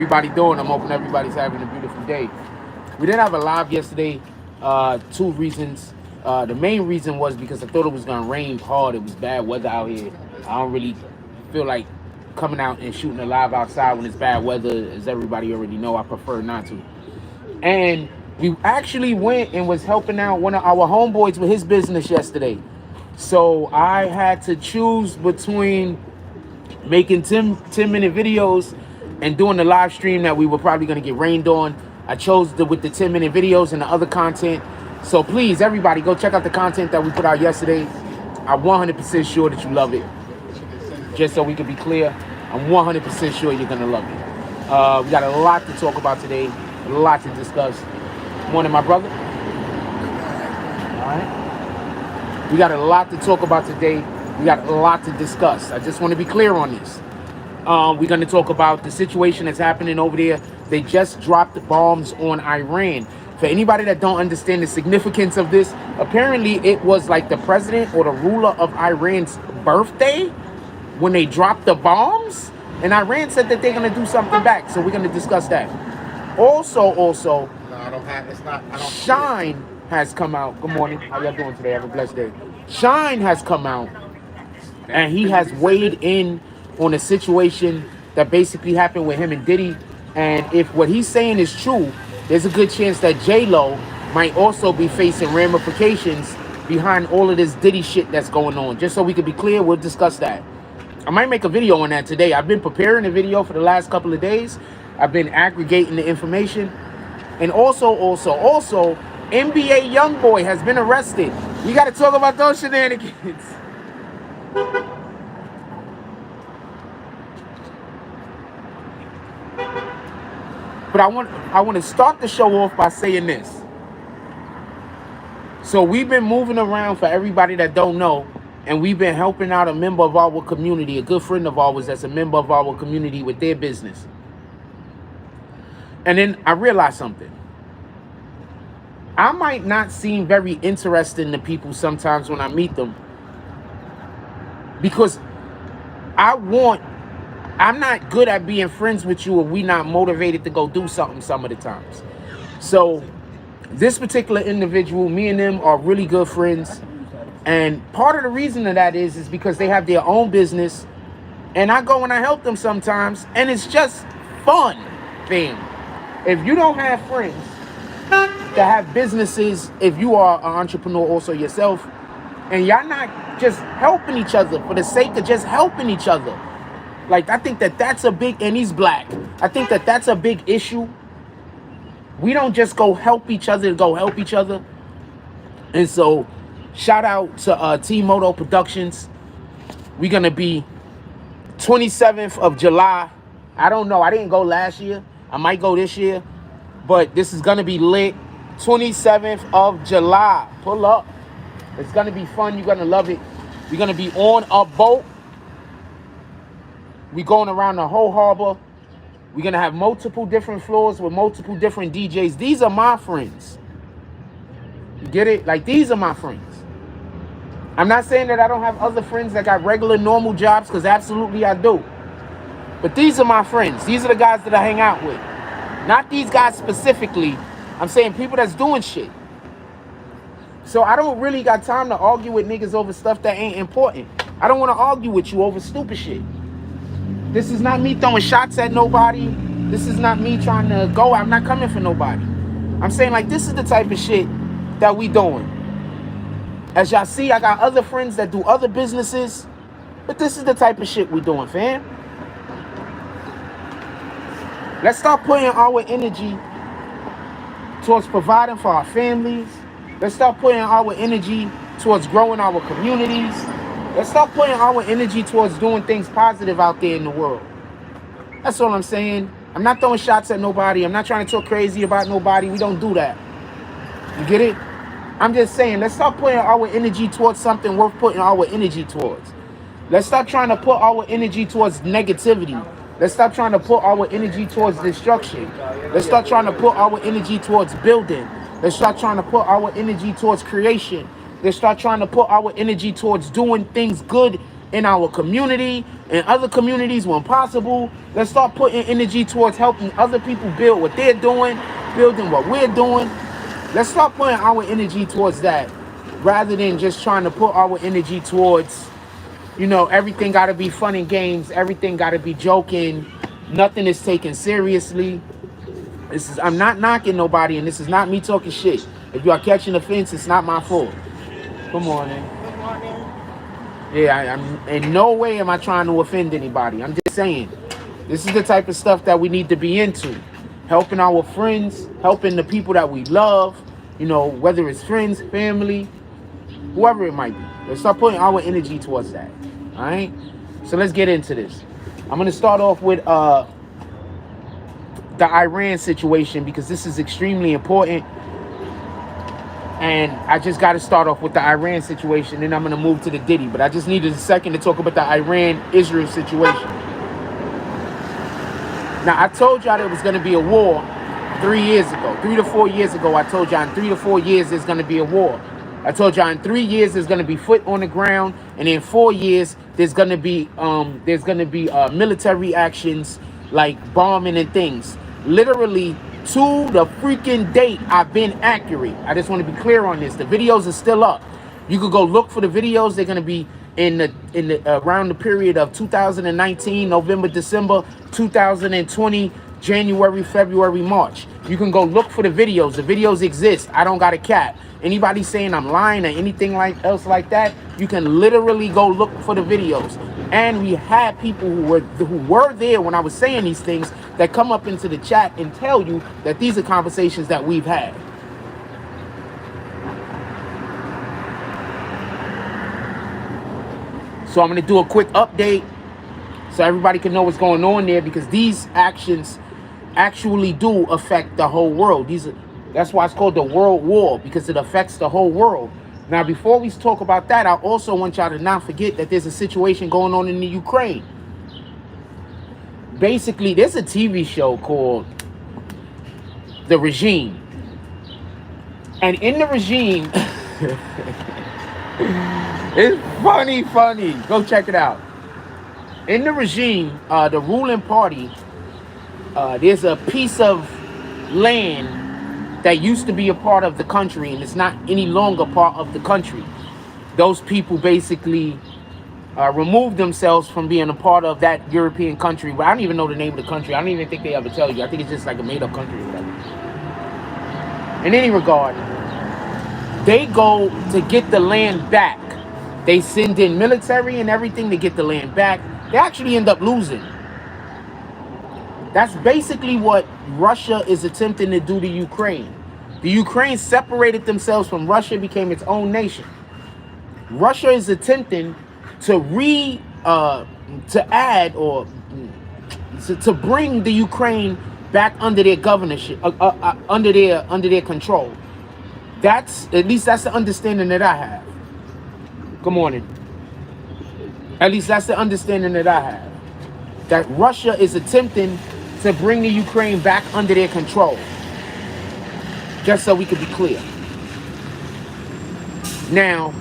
Everybody doing? I'm hoping everybody's having a beautiful day. We didn't have a live yesterday. Two reasons. The main reason was because I thought it was gonna rain hard. It was bad weather out here. I don't really feel like coming out and shooting a live outside when it's bad weather. As everybody already know, I prefer not to. And we actually went and was helping out one of our homeboys with his business yesterday. So I had to choose between making 10-minute videos and doing the live stream that we were probably going to get rained on. I chose with the 10-minute videos and the other content. So please, everybody, go check out the content that we put out yesterday. I'm 100% sure that you love it. Just so we can be clear, I'm 100% sure you're going to love it. We got a lot to talk about today, a lot to discuss. Morning, my brother. All right. We got a lot to talk about today. We got a lot to discuss. I just want to be clear on this. We're going to talk about the situation that's happening over there. They just dropped bombs on Iran. For anybody that don't understand the significance of this, apparently it was like the president or the ruler of Iran's birthday when they dropped the bombs. And Iran said that they're going to do something back. So we're going to discuss that. Also, no, I don't have, it's not, I don't Shyne has come out. Good morning. How y'all doing today? Have a blessed day. Shyne has come out and he has weighed in on a situation that basically happened with him and Diddy. And if what he's saying is true, there's a good chance that J-Lo might also be facing ramifications behind all of this Diddy shit that's going on. Just so we can be clear, we'll discuss that. I might make a video on that today. I've been preparing a video for the last couple of days. I've been aggregating the information. And also, NBA Youngboy has been arrested. We got to talk about those shenanigans. But I want to start the show off by saying this. So we've been moving around, for everybody that don't know, and we've been helping out a member of our community, a good friend of ours that's a member of our community with their business. And then I realized something. I might not seem very interesting to people sometimes when I meet them, because I'm not good at being friends with you if we not motivated to go do something some of the times. So this particular individual, me and them are really good friends. And part of the reason of that is because they have their own business. And I go and I help them sometimes. And it's just fun, fam. If you don't have friends that have businesses, if you are an entrepreneur also yourself, and y'all not just helping each other for the sake of just helping each other, like, I think that that's a big, and he's black. I think that that's a big issue. We don't just go help each other to go help each other. And so, shout out to T-Moto Productions. We're going to be 27th of July. I don't know. I didn't go last year. I might go this year. But this is going to be lit. 27th of July. Pull up. It's going to be fun. You're going to love it. We're going to be on a boat. We're going around the whole harbor. We're going to have multiple different floors with multiple different DJs. These are my friends. You get it? Like, these are my friends. I'm not saying that I don't have other friends that got regular, normal jobs, because absolutely I do. But these are my friends. These are the guys that I hang out with. Not these guys specifically. I'm saying people that's doing shit. So I don't really got time to argue with niggas over stuff that ain't important. I don't want to argue with you over stupid shit. This is not me throwing shots at nobody. This is not me trying to go. I'm not coming for nobody. I'm saying, like, this is the type of shit that we doing. As y'all see, I got other friends that do other businesses, but this is the type of shit we doing, fam. Let's start putting our energy towards providing for our families. Let's start putting our energy towards growing our communities. Let's start putting our energy towards doing things positive out there in the world. That's all I'm saying. I'm not throwing shots at nobody. I'm not trying to talk crazy about nobody. We don't do that. You get it? I'm just saying, let's start putting our energy towards something worth putting our energy towards. Let's stop trying to put our energy towards negativity. Let's stop trying to put our energy towards destruction. Let's start trying to put our energy towards building. Let's start trying to put our energy towards creation. Let's start trying to put our energy towards doing things good in our community and other communities when possible. Let's start putting energy towards helping other people build what they're doing, building what we're doing. Let's start putting our energy towards that rather than just trying to put our energy towards, you know, everything got to be fun and games. Everything got to be joking. Nothing is taken seriously. I'm not knocking nobody, and this is not me talking shit. If you are catching offense, it's not my fault. Good morning. Good morning. Yeah, I'm in no way am I trying to offend anybody. I'm just saying, this is the type of stuff that we need to be into. Helping our friends, helping the people that we love, you know, whether it's friends, family, whoever it might be. Let's start putting our energy towards that. All right? So let's get into this. I'm going to start off with the Iran situation because this is extremely important. And I just got to start off with the Iran situation. Then I'm going to move to the Diddy. But I just needed a second to talk about the Iran-Israel situation. Now, I told y'all there was going to be a war 3 years ago. 3 to 4 years ago, I told y'all in 3 to 4 years there's going to be a war. I told y'all in 3 years there's going to be foot on the ground. And in 4 years, there's going to be military actions like bombing and things. Literally, to the freaking date, I've been accurate. I just want to be clear on this. The videos are still up. You could go look for the videos. They're going to be in the around the period of 2019, November, December, 2020, January, February, March. You can go look for the videos. The videos exist. I don't got a cap. Anybody saying I'm lying or anything else like that, you can literally go look for the videos. And we had people who were there when I was saying these things that come up into the chat and tell you that these are conversations that we've had. So I'm going to do a quick update so everybody can know what's going on there, because these actions actually do affect the whole world. That's why it's called the World War, because it affects the whole world. Now, before we talk about that, I also want y'all to not forget that there's a situation going on in the Ukraine. Basically, there's a TV show called The Regime. And in The Regime, it's funny. Go check it out. In The Regime, the ruling party, there's a piece of land that used to be a part of the country and it's not any longer part of the country. Those people basically removed themselves from being a part of that European country. But I don't even know the name of the country. I don't even think they ever tell you. I think it's just like a made-up country or whatever. In any regard, they go to get the land back. They send in military and everything to get the land back. They actually end up losing. That's basically what Russia is attempting to do to Ukraine. The Ukraine separated themselves from Russia, became its own nation. Russia is attempting to to bring the Ukraine back under their governorship, under their control. That's the understanding that I have. Good morning. At least that's the understanding that I have. That Russia is attempting to bring the Ukraine back under their control. Just so we can be clear. Now,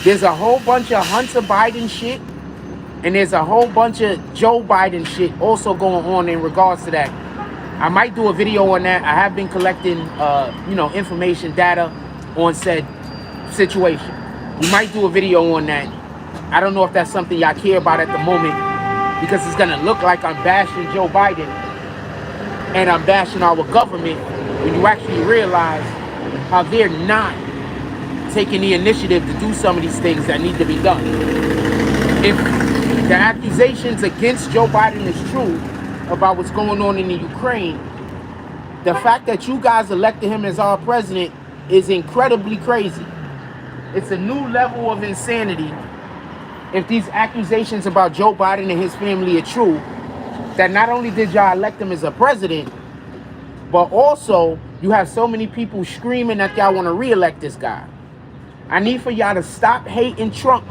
there's a whole bunch of Hunter Biden shit, and there's a whole bunch of Joe Biden shit also going on in regards to that. I might do a video on that. I have been collecting, information, data on said situation. We might do a video on that. I don't know if that's something y'all care about at the moment, because it's gonna look like I'm bashing Joe Biden and I'm bashing our government, when you actually realize how they're not taking the initiative to do some of these things that need to be done. If the accusations against Joe Biden is true about what's going on in the Ukraine, the fact that you guys elected him as our president is incredibly crazy. It's a new level of insanity if these accusations about Joe Biden and his family are true, that not only did y'all elect him as a president, but also you have so many people screaming that y'all want to re-elect this guy. I need for y'all to stop hating Trump.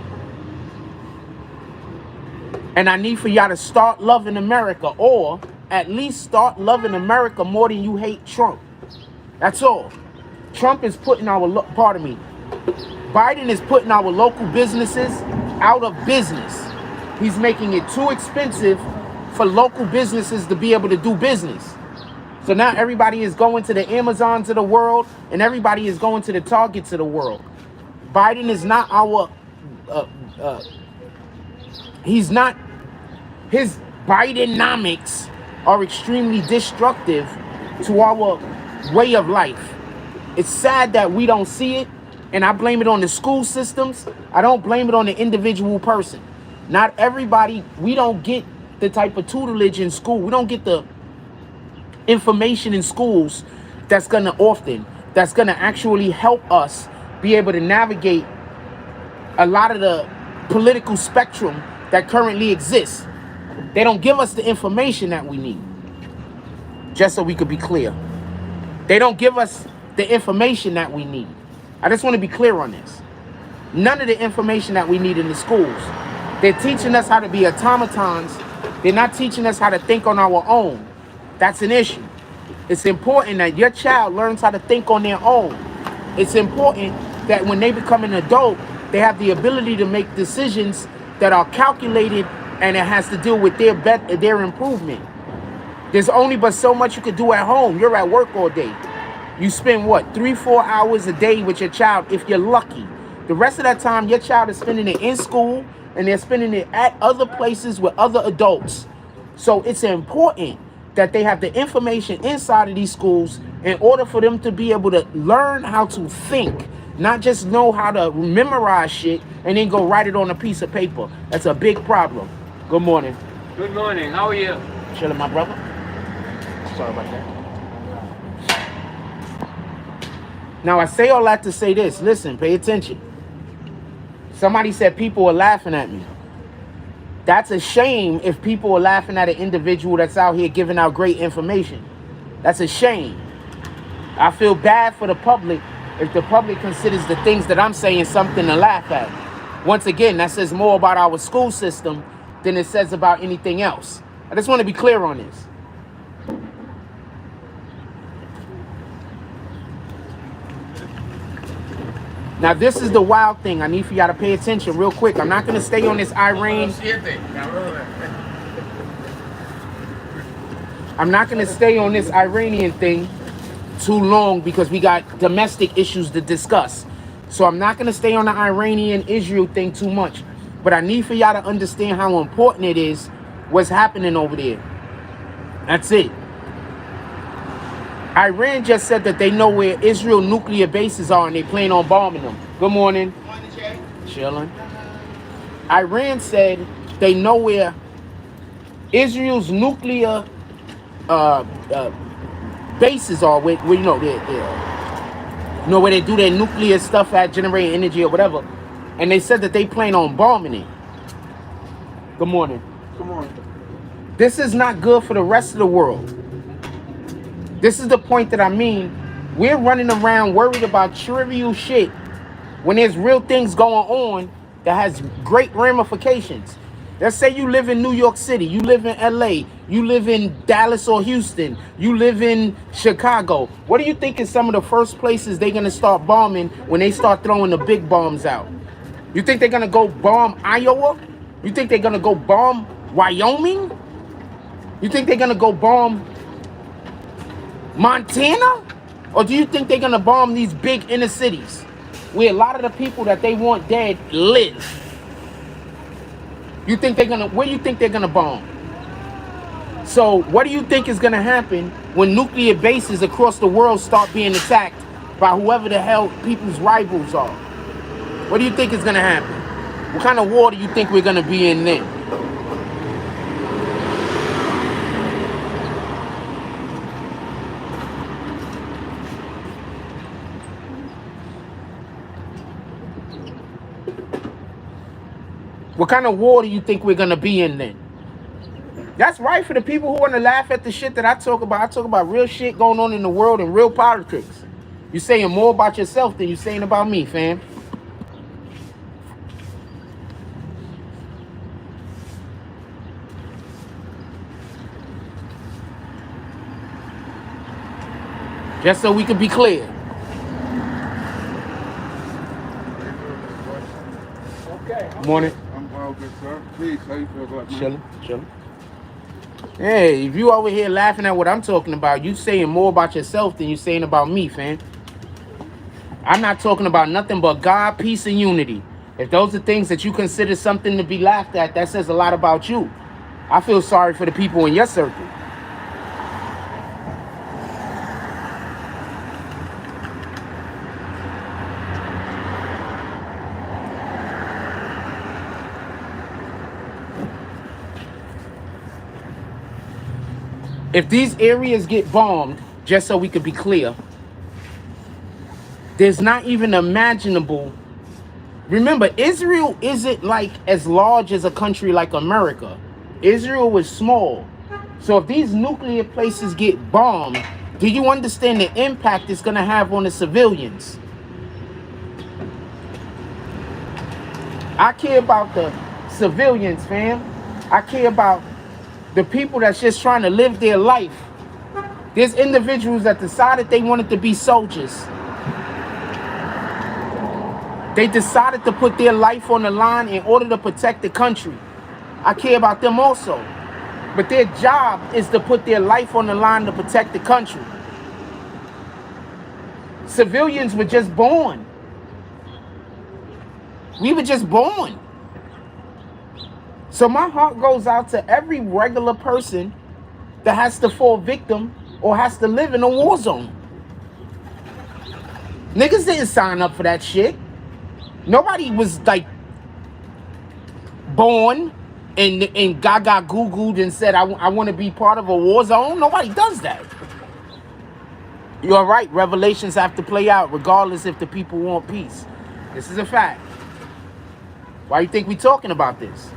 And I need for y'all to start loving America, or at least start loving America more than you hate Trump. That's all. Trump is putting Biden is putting our local businesses out of business. He's making it too expensive for local businesses to be able to do business. So now everybody is going to the Amazons of the world, and everybody is going to the Targets of the world. Biden is not our, he's not, his Bidenomics are extremely destructive to our way of life. It's sad that we don't see it, and I blame it on the school systems. I don't blame it on the individual person. Not everybody, we don't get the type of tutelage in school. We don't get the information in schools that's gonna actually help us be able to navigate a lot of the political spectrum that currently exists. They don't give us the information that we need. Just so we could be clear. They don't give us the information that we need. I just want to be clear on this. None of the information that we need in the schools. They're teaching us how to be automatons. They're not teaching us how to think on our own. That's an issue. It's important that your child learns how to think on their own. It's important that when they become an adult, they have the ability to make decisions that are calculated, and it has to deal with their improvement. There's only but so much you can do at home. You're at work all day. You spend what, 3-4 hours a day with your child if you're lucky. The rest of that time, your child is spending it in school, and they're spending it at other places with other adults. So it's important that they have the information inside of these schools in order for them to be able to learn how to think, not just know how to memorize shit and then go write it on a piece of paper. That's a big problem. Good morning. Good morning. How are you? Chilling, my brother. Sorry about that. Now, I say all that to say this. Listen, pay attention. Somebody said people are laughing at me. That's a shame if people are laughing at an individual that's out here giving out great information. That's a shame. I feel bad for the public if the public considers the things that I'm saying something to laugh at. Once again, that says more about our school system than it says about anything else. I just want to be clear on this. Now, this is the wild thing. I need for y'all to pay attention real quick. I'm not going to stay on this Iranian. I'm not going to stay on this Iranian thing too long because we got domestic issues to discuss. So I'm not going to stay on the Iranian-Israel thing too much. But I need for y'all to understand how important it is what's happening over there. That's it. Iran just said that they know where Israel nuclear bases are and they plan on bombing them. Good morning. Good morning, Jay. Chilling. Iran said they know where Israel's nuclear bases are, where you know where they do their nuclear stuff at, generating energy or whatever. And they said that they plan on bombing it. Good morning. Good morning. This is not good for the rest of the world. This is the point that I mean. We're running around worried about trivial shit when there's real things going on that has great ramifications. Let's say you live in New York City, you live in LA, you live in Dallas or Houston, you live in Chicago. What do you think is some of the first places they're gonna start bombing when they start throwing the big bombs out? You think they're gonna go bomb Iowa? You think they're gonna go bomb Wyoming? You think they're gonna go bomb Montana? Or do you think they're gonna bomb these big inner cities where a lot of the people that they want dead live? You think they're gonna, where you think they're gonna bomb? So what do you think is gonna happen when nuclear bases across the world start being attacked by whoever the hell people's rivals are? What do you think is gonna happen? What kind of war do you think we're gonna be in then? What kind of war do you think we're gonna be in then? That's right for the people who want to laugh at the shit that I talk about. I talk about real shit going on in the world and real politics. You're saying more about yourself than you're saying about me, fam. Just so we can be clear. Okay. Morning. all good, sir. Peace. How you feel about me? Chilling. Hey, if you over here laughing at what I'm talking about, you saying more about yourself than you saying about me, fam. I'm not talking about nothing but God, peace, and unity. If those are things that you consider something to be laughed at, that says a lot about you. I feel sorry for the people in your circle. If these areas get bombed, just so we could be clear, there's not even imaginable. Remember, Israel isn't like as large as a country like America. Israel was small. So if these nuclear places get bombed, do you understand the impact it's going to have on the civilians? I care about the civilians, fam. I care about the people that's just trying to live their life. There's individuals that decided they wanted to be soldiers. They decided to put their life on the line in order to protect the country. I care about them also. But their job is to put their life on the line to protect the country. Civilians were just born. We were just born. So my heart goes out to every regular person that has to fall victim or has to live in a war zone. Niggas didn't sign up for that shit. Nobody was like born and gaga googled and said, I want to be part of a war zone. Nobody does that. You're right. Revelations have to play out regardless if the people want peace. This is a fact. Why do you think we're talking about this?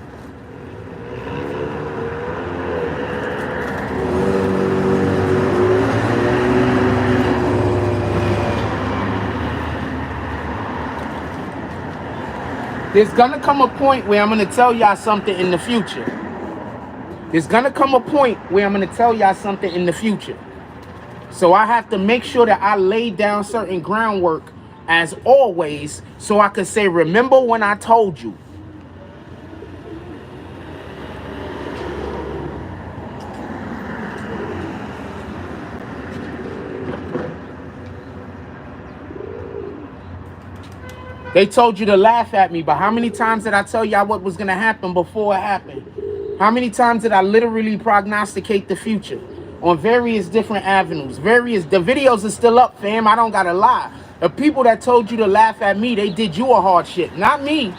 There's gonna come a point where I'm gonna tell y'all something in the future. There's gonna come a point where I'm gonna tell y'all something in the future. So I have to make sure that I lay down certain groundwork as always, so I could say, remember when I told you. They told you to laugh at me, but how many times did I tell y'all what was gonna happen before it happened? How many times did I literally prognosticate the future on various different avenues? The videos are still up, fam. I don't gotta lie. The people that told you to laugh at me, they did you a hard shit, not me.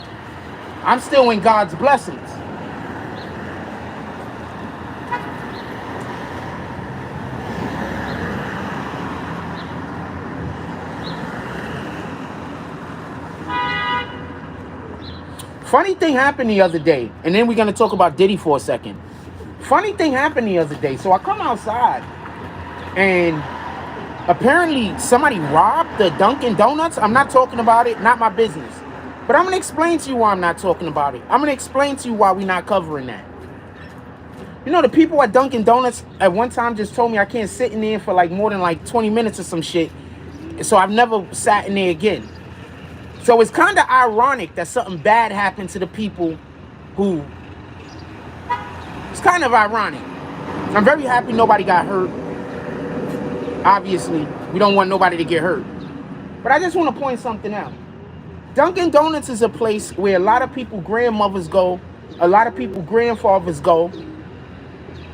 I'm still in God's blessings. Funny thing happened the other day, and then we're going to talk about Diddy for a second. Funny thing happened the other day. So I come outside, and apparently somebody robbed the Dunkin' Donuts. I'm not talking about it, not my business. But I'm going to explain to you why I'm not talking about it. I'm going to explain to you why we're not covering that. You know, the people at Dunkin' Donuts at one time just told me I can't sit in there for like more than like 20 minutes or some shit. So I've never sat in there again. So it's kind of ironic that something bad happened to the people who... It's kind of ironic. I'm very happy nobody got hurt. Obviously, we don't want nobody to get hurt. But I just want to point something out. Dunkin' Donuts is a place where a lot of people grandmothers go, a lot of people grandfathers go,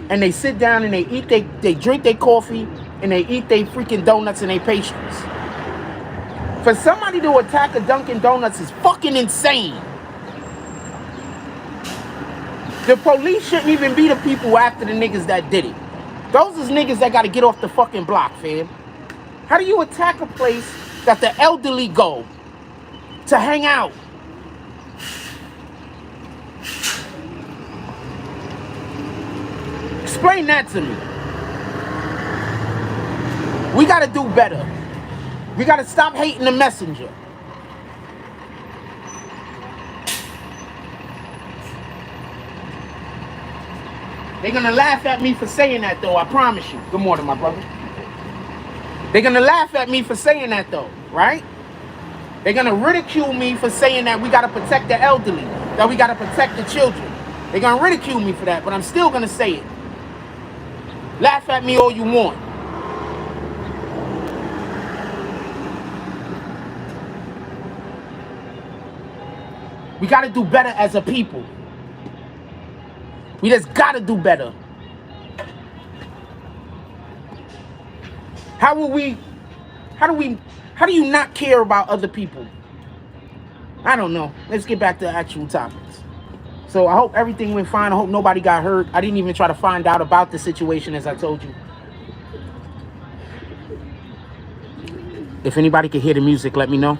and they sit down and they eat, they drink their coffee, and they eat their freaking donuts and their pastries. For somebody to attack a Dunkin' Donuts is fucking insane. The police shouldn't even be the people after the niggas that did it. Those is niggas that gotta get off the fucking block, fam. How do you attack a place that the elderly go to hang out? Explain that to me. We gotta do better. We gotta stop hating the messenger. They're gonna laugh at me for saying that though, I promise you. Good morning, my brother. They're gonna laugh at me for saying that though, right? They're gonna ridicule me for saying that we gotta protect the elderly. that we got to protect the children. They're going to ridicule me for that, but I'm still going to say it. Laugh at me all you want. We got to do better as a people. We just got to do better. How do you not care about other people? I don't know. Let's get back to the actual topics. So I hope everything went fine. I hope nobody got hurt. I didn't even try to find out about the situation, as I told you. If anybody can hear the music, let me know.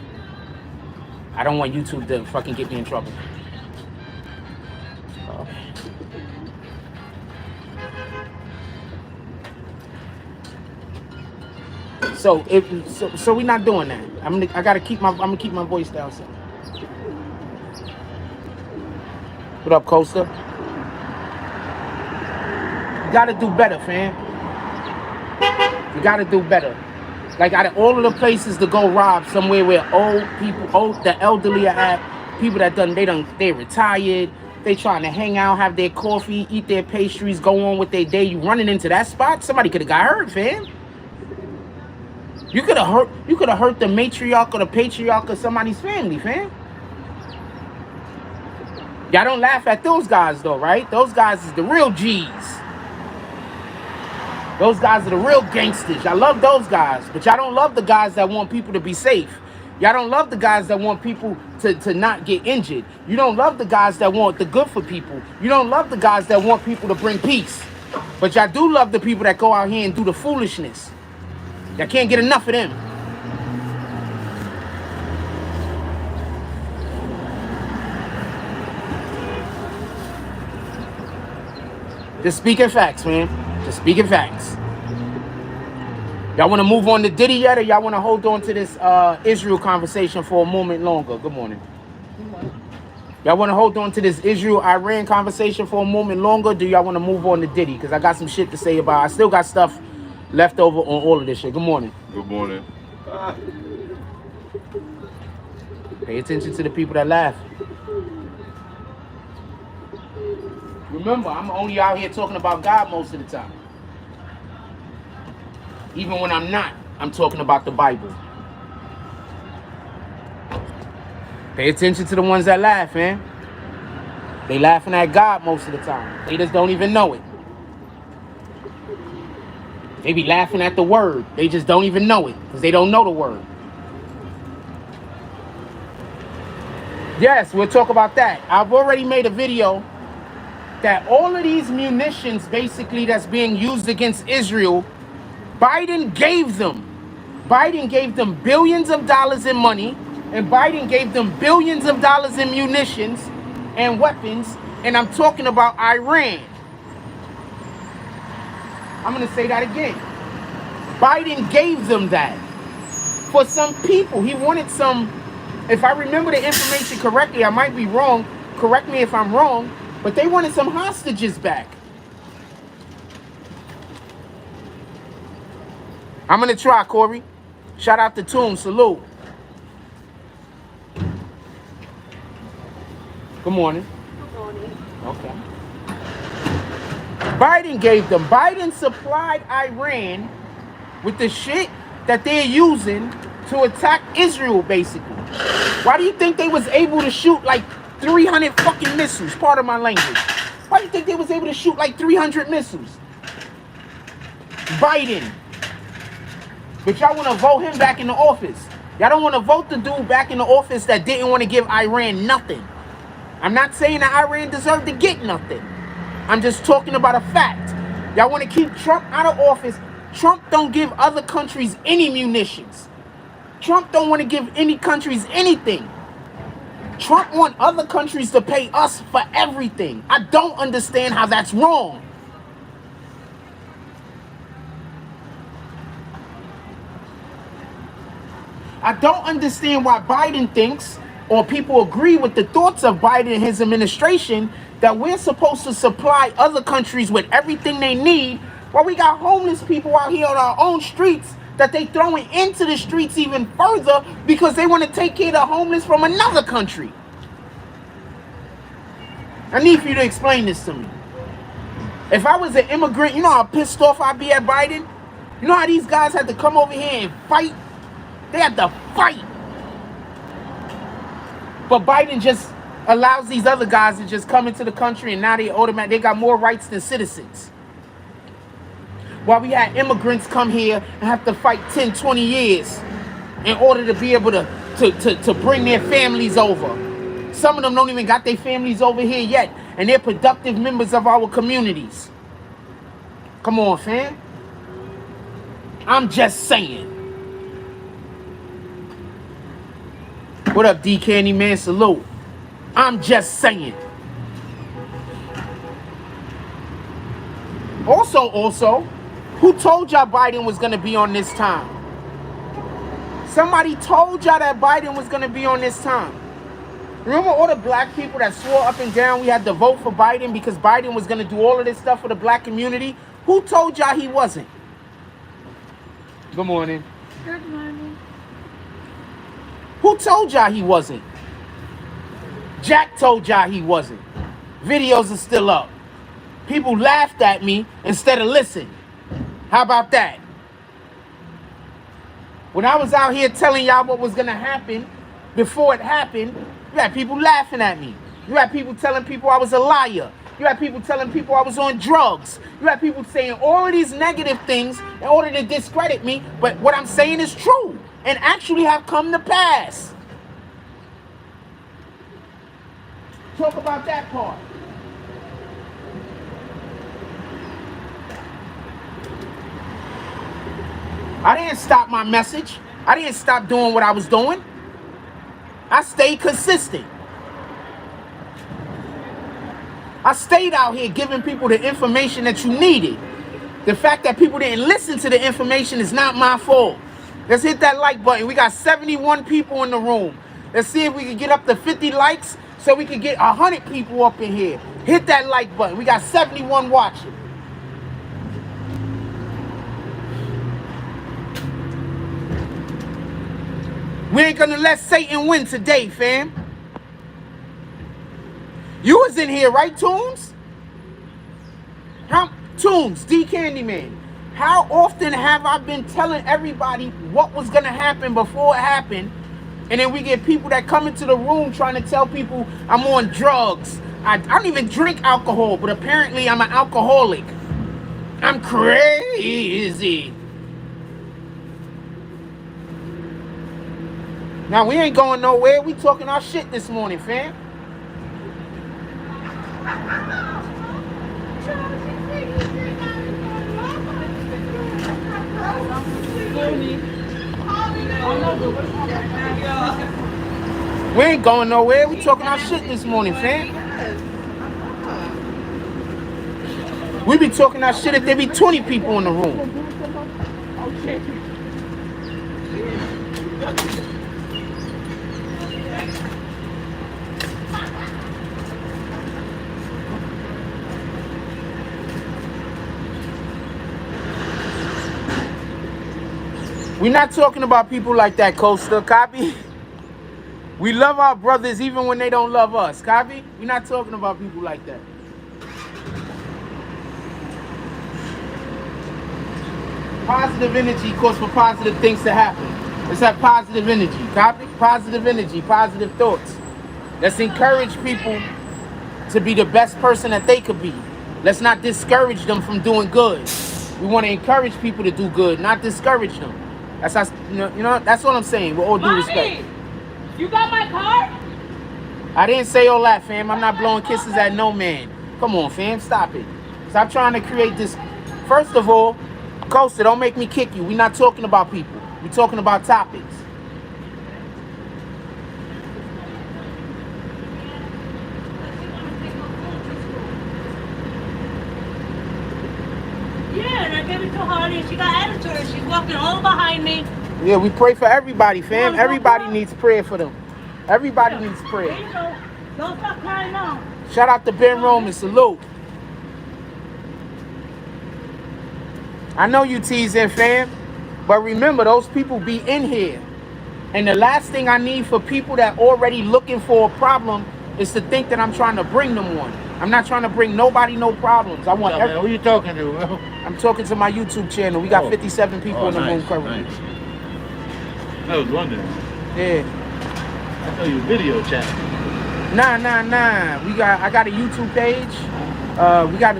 I don't want YouTube to fucking get me in trouble. So we're not doing that. I'm gonna keep my voice down. So. What up, Costa? You gotta do better, fam. You gotta do better. Like, out of all of the places to go rob, somewhere where the elderly are at, people that they retired, they trying to hang out, have their coffee, eat their pastries, go on with their day. You running into that spot, somebody could have got hurt, fam. You could have hurt the matriarch or the patriarch of somebody's family, fam. Y'all don't laugh at those guys though, right? Those guys is the real G's. Those guys are the real gangsters. Y'all love those guys, but y'all don't love the guys that want people to be safe. Y'all don't love the guys that want people to not get injured. You don't love the guys that want the good for people. You don't love the guys that want people to bring peace. But y'all do love the people that go out here and do the foolishness. Y'all can't get enough of them. Just speaking facts, man. Just speaking facts. Y'all want to move on to Diddy yet, or y'all want to hold on to this Israel conversation for a moment longer? Good morning. Good morning. Y'all want to hold on to this Israel-Iran conversation for a moment longer, or do y'all want to move on to Diddy? Because I got some shit to say about it. I still got stuff left over on all of this shit. Good morning. Good morning. Pay attention to the people that laugh. Remember, I'm only out here talking about God most of the time. Even when I'm not, I'm talking about the Bible. Pay attention to the ones that laugh, man. They laughing at God most of the time. They just don't even know it. They be laughing at the word. They just don't even know it because they don't know the word. Yes, we'll talk about that. I've already made a video that all of these munitions basically that's being used against Israel, Biden gave them. Biden gave them billions of dollars in money, and Biden gave them billions of dollars in munitions and weapons, and I'm talking about Iran. I'm going to say that again. Biden gave them that for some people. He wanted some, if I remember the information correctly, I might be wrong, correct me if I'm wrong, but they wanted some hostages back. I'm going to try, Corey. Shout out to Toon. Salute. Good morning. Good morning. Okay. Biden gave them. Biden supplied Iran with the shit that they're using to attack Israel, basically. Why do you think they was able to shoot like 300 fucking missiles? Part of my language. Why do you think they was able to shoot like 300 missiles? Biden. But y'all want to vote him back in the office. Y'all don't want to vote the dude back in the office that didn't want to give Iran nothing. I'm not saying that Iran deserved to get nothing. I'm just talking about a fact. Y'all want to keep Trump out of office. Trump don't give other countries any munitions. Trump don't want to give any countries anything. Trump want other countries to pay us for everything. I don't understand how that's wrong. I don't understand why Biden thinks, or people agree with the thoughts of Biden and his administration, that we're supposed to supply other countries with everything they need, while we got homeless people out here on our own streets that they throwing into the streets even further because they want to take care of the homeless from another country. I need for you to explain this to me. If I was an immigrant, you know how pissed off I'd be at Biden? You know how these guys had to come over here and fight? They had to fight. But Biden just allows these other guys to just come into the country, and now they got more rights than citizens. While we had immigrants come here and have to fight 10, 20 years in order to be able to bring their families over. Some of them don't even got their families over here yet, and they're productive members of our communities. Come on, fam. I'm just saying. What up, D Candy Man? Salute. I'm just saying. Also, who told y'all Biden was gonna be on this time? Somebody told y'all that Biden was gonna be on this time. Remember all the black people that swore up and down we had to vote for Biden because Biden was gonna do all of this stuff for the black community? Who told y'all he wasn't? Good morning. Good morning. Who told y'all he wasn't? Jack told y'all he wasn't. Videos are still up. People laughed at me instead of listening. How about that? When I was out here telling y'all what was gonna happen before it happened, you had people laughing at me. You had people telling people I was a liar. You had people telling people I was on drugs. You had people saying all of these negative things in order to discredit me, but what I'm saying is true and actually have come to pass. Talk about that part. I didn't stop my message. I didn't stop doing what I was doing. I stayed consistent. I stayed out here giving people the information that you needed. The fact that people didn't listen to the information is not my fault. Let's hit that like button. We got 71 people in the room. Let's see if we can get up to 50 likes so we can get 100 people up in here. Hit that like button. We got 71 watching. We ain't gonna let Satan win today, fam. You was in here, right, Tooms? Tooms, D Candyman. How often have I been telling everybody what was gonna happen before it happened? And then we get people that come into the room trying to tell people I'm on drugs. I don't even drink alcohol, but apparently I'm an alcoholic. I'm crazy. Now, we ain't going nowhere. We talking our shit this morning, fam. We ain't going nowhere. We talking our shit this morning, fam. We be talking our shit if there be 20 people in the room. We're not talking about people like that, Costa. Copy? We love our brothers even when they don't love us. Copy? We're not talking about people like that. Positive energy calls for positive things to happen. Let's have positive energy. Copy? Positive energy, positive thoughts. Let's encourage people to be the best person that they could be. Let's not discourage them from doing good. We want to encourage people to do good, not discourage them. That's how, you know, that's what I'm saying, with all due respect. You got my card? I didn't say all that, fam. I'm not blowing kisses at no man. Come on, fam. Stop it. Stop trying to create this. First of all, Costa, don't make me kick you. We're not talking about people. We're talking about topics. Yeah, and I gave it to Harley and she got attitude and she's walking all behind me. Yeah, we pray for everybody, fam. Everybody needs prayer for them. Everybody needs prayer. There you go. Don't stop crying now. Shout out to Ben Roman. Salute. I know you teasing, fam. But remember, those people be in here. And the last thing I need for people that already looking for a problem is to think that I'm trying to bring them one. I'm not trying to bring nobody no problems. I want man, who you talking to, bro? I'm talking to my YouTube channel. We got 57 people in the room currently. Nice. I was wondering. Yeah. I thought you were video chatting. Nah. I got a YouTube page. We got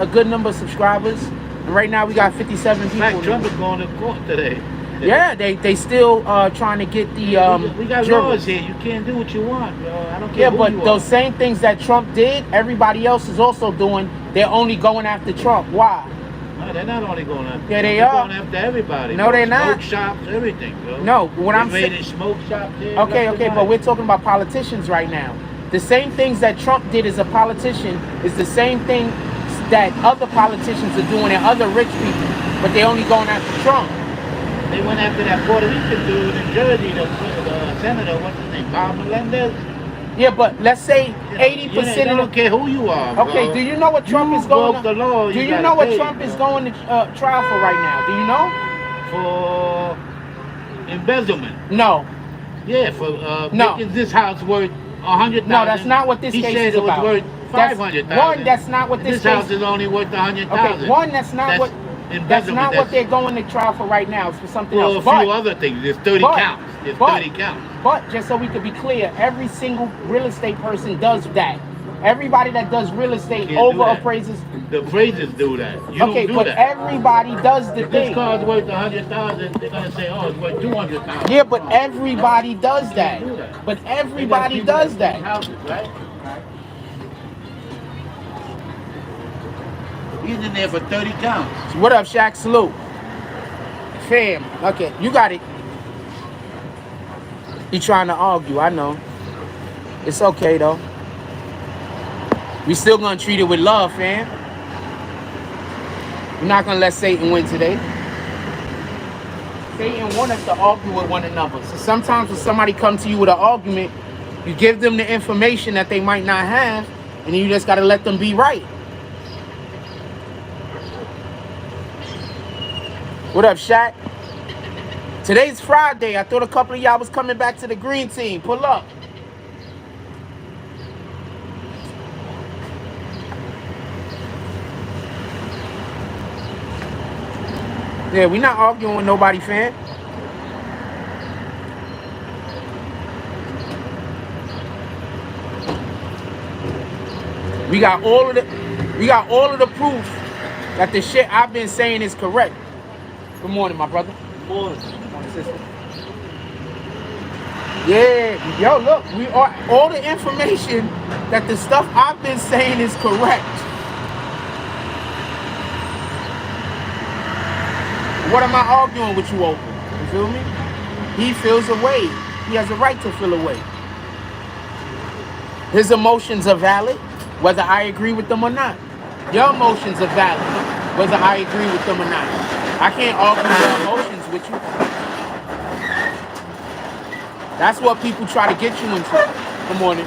a good number of subscribers. And right now we got 57 people. Like Trump is going to court today. Yeah, they still trying to get the we got laws here. You can't do what you want, bro. I don't care. Yeah, but those same things that Trump did, everybody else is also doing. They're only going after Trump. Why? No, they're not only going after. Yeah, they're going after everybody. No, they're not. Smoke shops, everything, bro. No, what I'm saying. Smoke shops. Okay, but we're talking about politicians right now. The same things that Trump did as a politician is the same thing that other politicians are doing and other rich people, but they're only going after Trump. They went after that Puerto Rican dude in Jersey, the senator, what's his name, Bob Melendez? Yeah, but let's say 80% of them. I don't care who you are, bro. Okay, do you know what Trump is going to... the law, do you know what Trump is going to trial for right now? Do you know? For embezzlement. No. Yeah, for making this house worth $100,000. No, that's not what this case is about. He said it was worth $500,000. One, that's not what this house is only worth $100,000. Okay, one, that's not what they're going to trial for right now. It's for something else. Well, a few other things. There's 30 counts. There's 30 counts. But just so we could be clear, every single real estate person does that. Everybody that does real estate over appraises. The appraisers do that. You don't do but that. everybody does the if thing. This car's worth $100,000. They're gonna say, oh, it's worth $200,000. Yeah, but everybody does that. But everybody does that. Houses, right? He's in there for 30 counts. What up, Shaq? Salute. Fam. Okay, you got it. He trying to argue, I know. It's okay, though. We still gonna treat it with love, fam. We're not gonna let Satan win today. Satan wants us to argue with one another. So sometimes when somebody comes to you with an argument, you give them the information that they might not have, and then you just gotta let them be right. What up, Shaq? Today's Friday. I thought a couple of y'all was coming back to the green team. Pull up. Yeah, we not arguing with nobody, fam. We got all of the proof that the shit I've been saying is correct. Good morning, my brother. Good morning. Good morning, sister. Yeah, yo, look, we are all the information that the stuff I've been saying is correct. What am I arguing with you over? You feel me? He feels a way. He has a right to feel a way. His emotions are valid, whether I agree with them or not. Your emotions are valid, whether I agree with them or not. I can't argue your emotions with you. That's what people try to get you into. Good morning.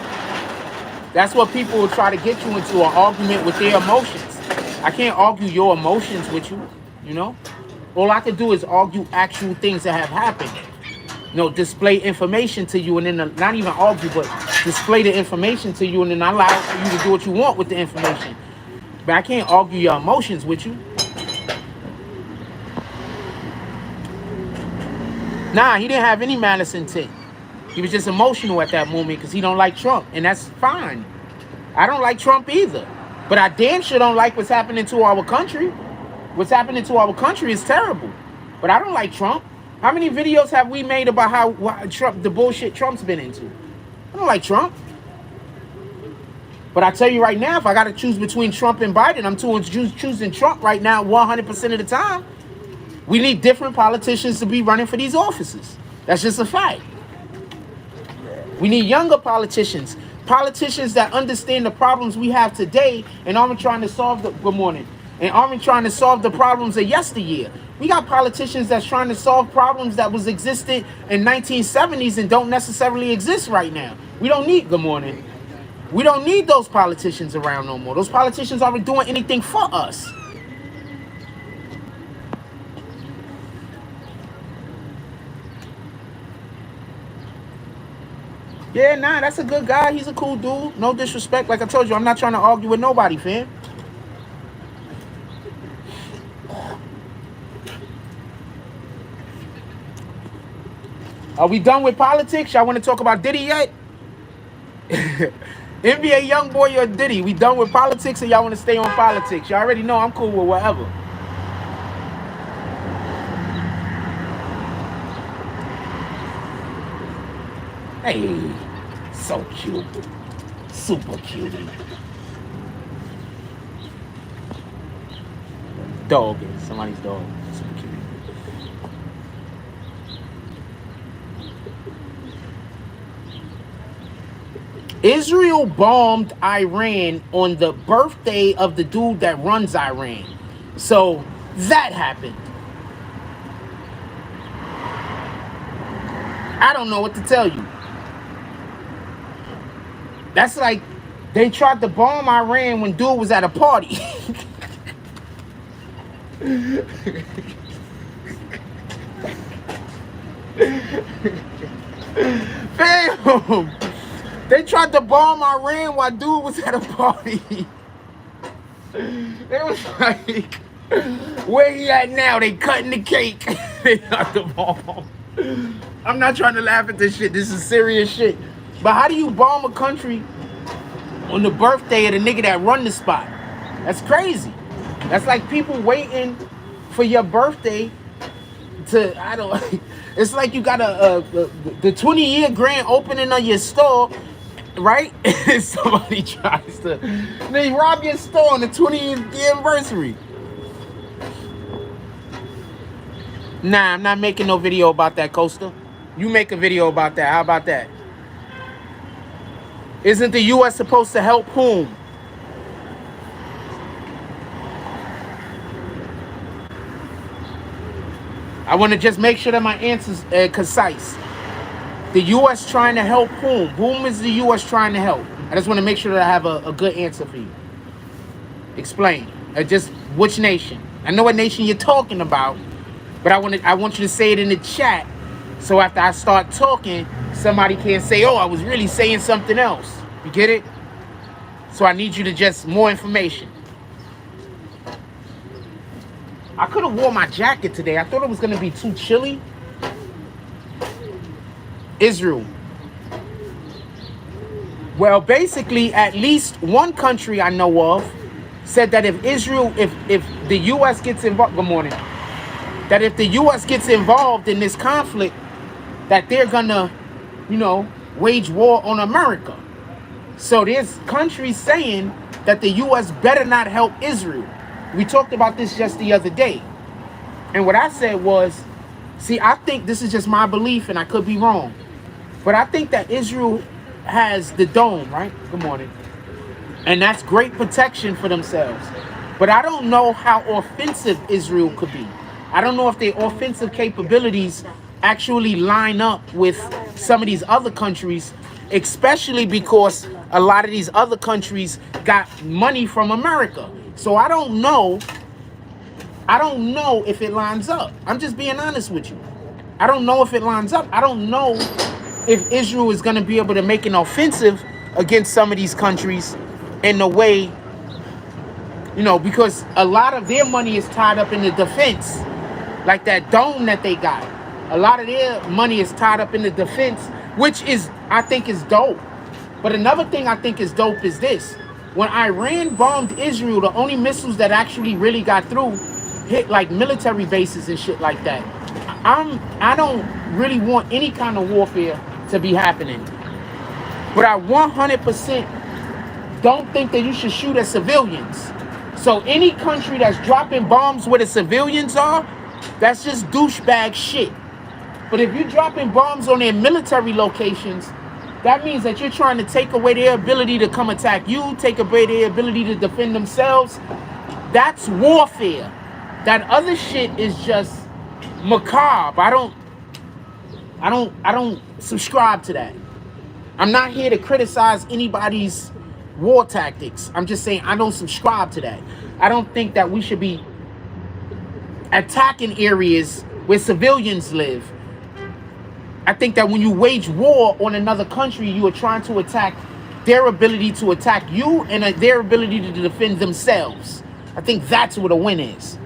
That's what people will try to get you into, an argument with their emotions. I can't argue your emotions with you, you know? All I can do is argue actual things that have happened. You know, display information to you and then not even argue, but display the information to you and then allow you to do what you want with the information. But I can't argue your emotions with you. Nah, he didn't have any malice intent. He was just emotional at that moment because he don't like Trump, and that's fine. I don't like Trump either, but I damn sure don't like what's happening to our country. What's happening to our country is terrible, but I don't like Trump. How many videos have we made about how Trump, the bullshit Trump's been into? I don't like Trump. But I tell you right now, if I got to choose between Trump and Biden, I'm choosing Trump right now 100% of the time. We need different politicians to be running for these offices. That's just a fact. We need younger politicians. Politicians that understand the problems we have today and aren't trying to solve the... Good morning. And aren't trying to solve the problems of yesteryear. We got politicians that's trying to solve problems that was existed in 1970s and don't necessarily exist right now. We don't need... Good morning. We don't need those politicians around no more. Those politicians aren't doing anything for us. Yeah, nah, that's a good guy. He's a cool dude. No disrespect. Like I told you, I'm not trying to argue with nobody, fam. Are we done with politics? Y'all want to talk about Diddy yet? NBA Youngboy or Diddy? We done with politics or y'all want to stay on politics? Y'all already know I'm cool with whatever. Hey, so cute. Super cute. Dog is somebody's dog. Super cute. Israel bombed Iran on the birthday of the dude that runs Iran. So that happened. I don't know what to tell you. That's like they tried to bomb Iran when dude was at a party. Fam, they tried to bomb Iran while dude was at a party. It was like, where he at now? They cutting the cake. They got the bomb. I'm not trying to laugh at this shit. This is serious shit. But how do you bomb a country on the birthday of the nigga that run the spot? That's crazy. That's like people waiting for your birthday to, I don't, it's like you got the 20-year grand opening of your store, right? Somebody tries to, they rob your store on the 20th anniversary. Nah, I'm not making no video about that, Costa. You make a video about that. How about that? Isn't the U.S. supposed to help whom? I want to just make sure that my answer's concise. The U.S. trying to help whom? Whom is the U.S. trying to help? I just want to make sure that I have a good answer for you. Explain. Just which nation? I know what nation you're talking about, but I want you to say it in the chat, so after I start talking, somebody can't say, oh, I was really saying something else. You get it? So I need you to just more information. I could have worn my jacket today. I thought it was going to be too chilly. Israel. Well, basically, at least one country I know of said that if Israel, if the U.S. gets involved, good morning, that if the U.S. gets involved in this conflict, that they're gonna, wage war on America. So there's countries saying that the U.S. better not help Israel. We talked about this just the other day. And what I said was, see, I think this is just my belief, and I could be wrong, but I think that Israel has the dome, right? Good morning. And that's great protection for themselves. But I don't know how offensive Israel could be. I don't know if their offensive capabilities actually line up with some of these other countries, especially because a lot of these other countries got money from America. So I don't know if it lines up. I'm just being honest with you. I don't know if it lines up. I don't know if Israel is going to be able to make an offensive against some of these countries in a way, because a lot of their money is tied up in the defense, like that dome that they got. A lot of their money is tied up in the defense, which is, I think, is dope. But another thing I think is dope is this. When Iran bombed Israel, the only missiles that actually really got through hit like military bases and shit like that. I don't really want any kind of warfare to be happening. But I 100% don't think that you should shoot at civilians. So any country that's dropping bombs where the civilians are, that's just douchebag shit. But if you're dropping bombs on their military locations, that means that you're trying to take away their ability to come attack you, take away their ability to defend themselves. That's warfare. That other shit is just macabre. I don't subscribe to that. I'm not here to criticize anybody's war tactics. I'm just saying I don't subscribe to that. I don't think that we should be attacking areas where civilians live. I think that when you wage war on another country, you are trying to attack their ability to attack you and their ability to defend themselves. I think that's what a win is.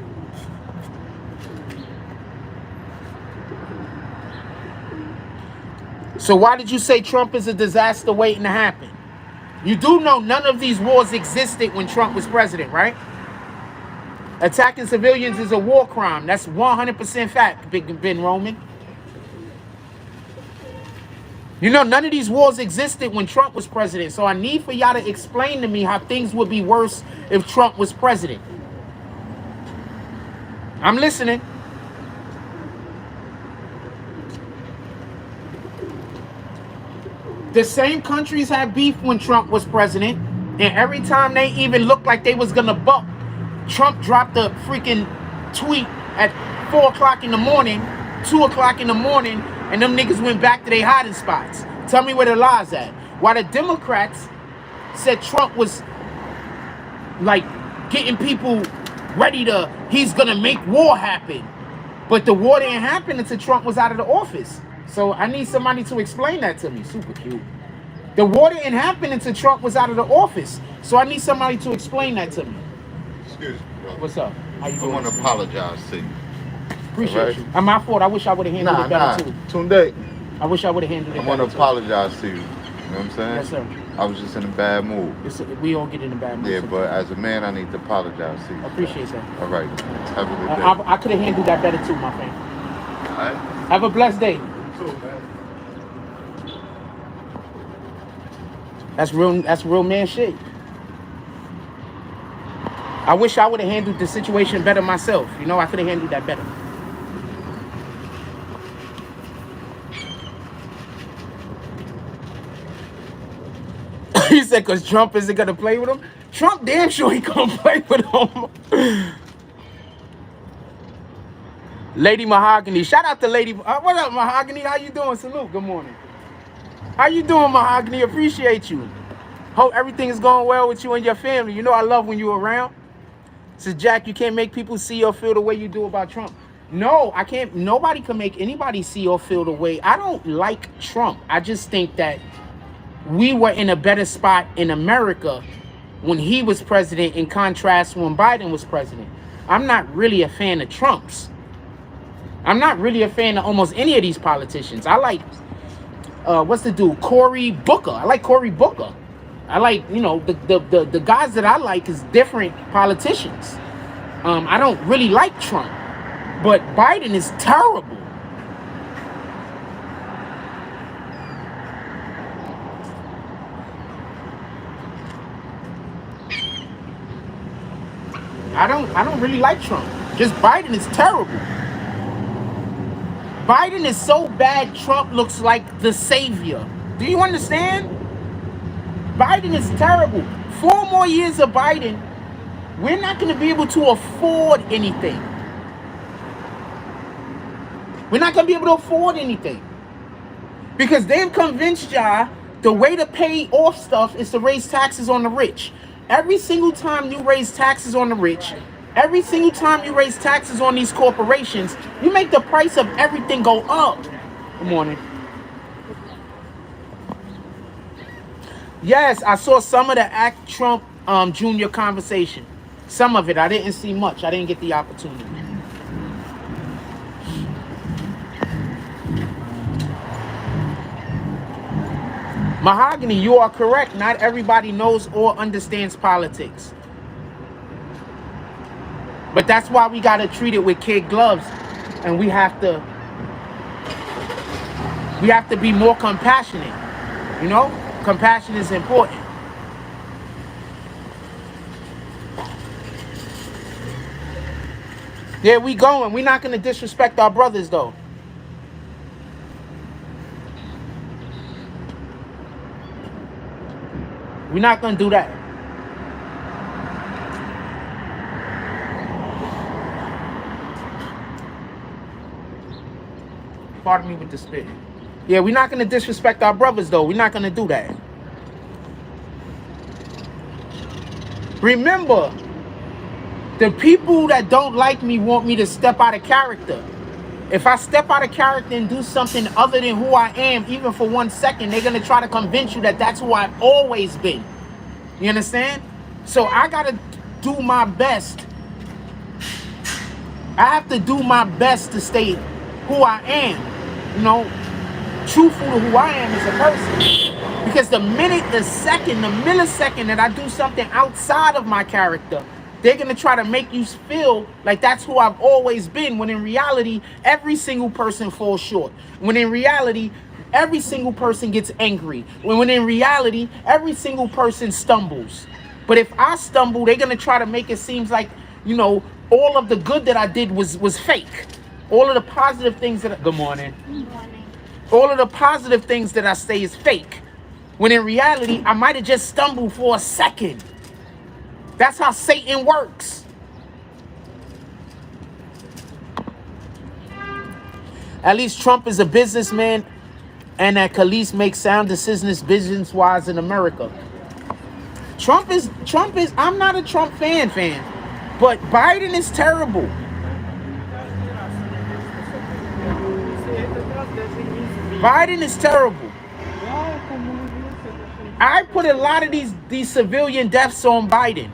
So why did you say Trump is a disaster waiting to happen? You do know none of these wars existed when Trump was president, right? Attacking civilians is a war crime. That's 100% fact, Big Ben Roman. You know, none of these wars existed when Trump was president. So I need for y'all to explain to me how things would be worse if Trump was president. I'm listening. The same countries had beef when Trump was president, and every time they even looked like they was gonna buck, Trump dropped a freaking tweet at 4 o'clock in the morning, 2 o'clock in the morning, and them niggas went back to their hiding spots. Tell me where the lies at. While the Democrats said Trump was like getting people ready to, he's gonna make war happen. But the war didn't happen until Trump was out of the office. So I need somebody to explain that to me. Super cute. The war didn't happen until Trump was out of the office. So I need somebody to explain that to me. Excuse me, brother. What's up? How you doing? I want to apologize to you. Appreciate you. My fault. I wish I would have handled it better too. Tunde, I wish I would have handled it better. I want to apologize to you. You know what I'm saying? Yes, sir. I was just in a bad mood. We all get in a bad mood. Yeah, but as a man, I need to apologize to you. I appreciate that. All right. Have a good day. I could have handled that better too, my friend. All right. Have a blessed day. That's real man shit. I wish I would have handled the situation better myself. You know, I could have handled that better. He said, because Trump isn't going to play with him. Trump damn sure he going to play with him. Lady Mahogany. Shout out to Lady. What up, Mahogany? How you doing? Salute. Good morning. How you doing, Mahogany? Appreciate you. Hope everything is going well with you and your family. You know I love when you're around. Says Jack, you can't make people see or feel the way you do about Trump. No, I can't. Nobody can make anybody see or feel the way. I don't like Trump. I just think that we were in a better spot in America when he was president in contrast when Biden was president. I'm not really a fan of Trump's. I'm not really a fan of almost any of these politicians. I like, what's the dude? Cory Booker. I like Cory Booker. I like, you know, the guys that I like is different politicians. I don't really like Trump, but Biden is terrible. I don't really like Trump. Just Biden is terrible. Biden is so bad, Trump looks like the savior. Do you understand? Biden is terrible. 4 more years of Biden, we're not going to be able to afford anything. We're not going to be able to afford anything. Because they've convinced y'all the way to pay off stuff is to raise taxes on the rich. Every single time you raise taxes on the rich, every single time you raise taxes on these corporations, you make the price of everything go up. Good morning. Yes, I saw some of the Act Trump Jr. conversation. Some of it. I didn't see much. I didn't get the opportunity. Mahogany, you are correct. Not everybody knows or understands politics. But that's why we got to treat it with kid gloves. And we have to be more compassionate. You know? Compassion is important. There we going. We're not going to disrespect our brothers, though. We're not going to do that. Pardon me with the spit. Yeah, we're not going to disrespect our brothers, though. We're not going to do that. Remember, the people that don't like me want me to step out of character. If I step out of character and do something other than who I am, even for 1 second, they're going to try to convince you that that's who I've always been. You understand? So I got to do my best. I have to do my best to stay who I am, you know, truthful to who I am as a person. Because the minute, the second, the millisecond that I do something outside of my character, they're going to try to make you feel like that's who I've always been, when in reality, every single person falls short. When in reality, every single person gets angry. When in reality, every single person stumbles. But if I stumble, they're going to try to make it seem like, you know, all of the good that I did was fake. All of the positive things that good morning. Good morning. All of the positive things that I say is fake. When in reality, I might have just stumbled for a second. That's how Satan works. At least Trump is a businessman, and that Khalees makes sound decisions business-wise in America. Trump is, I'm not a Trump fan, but Biden is terrible. Biden is terrible. I put a lot of these civilian deaths on Biden.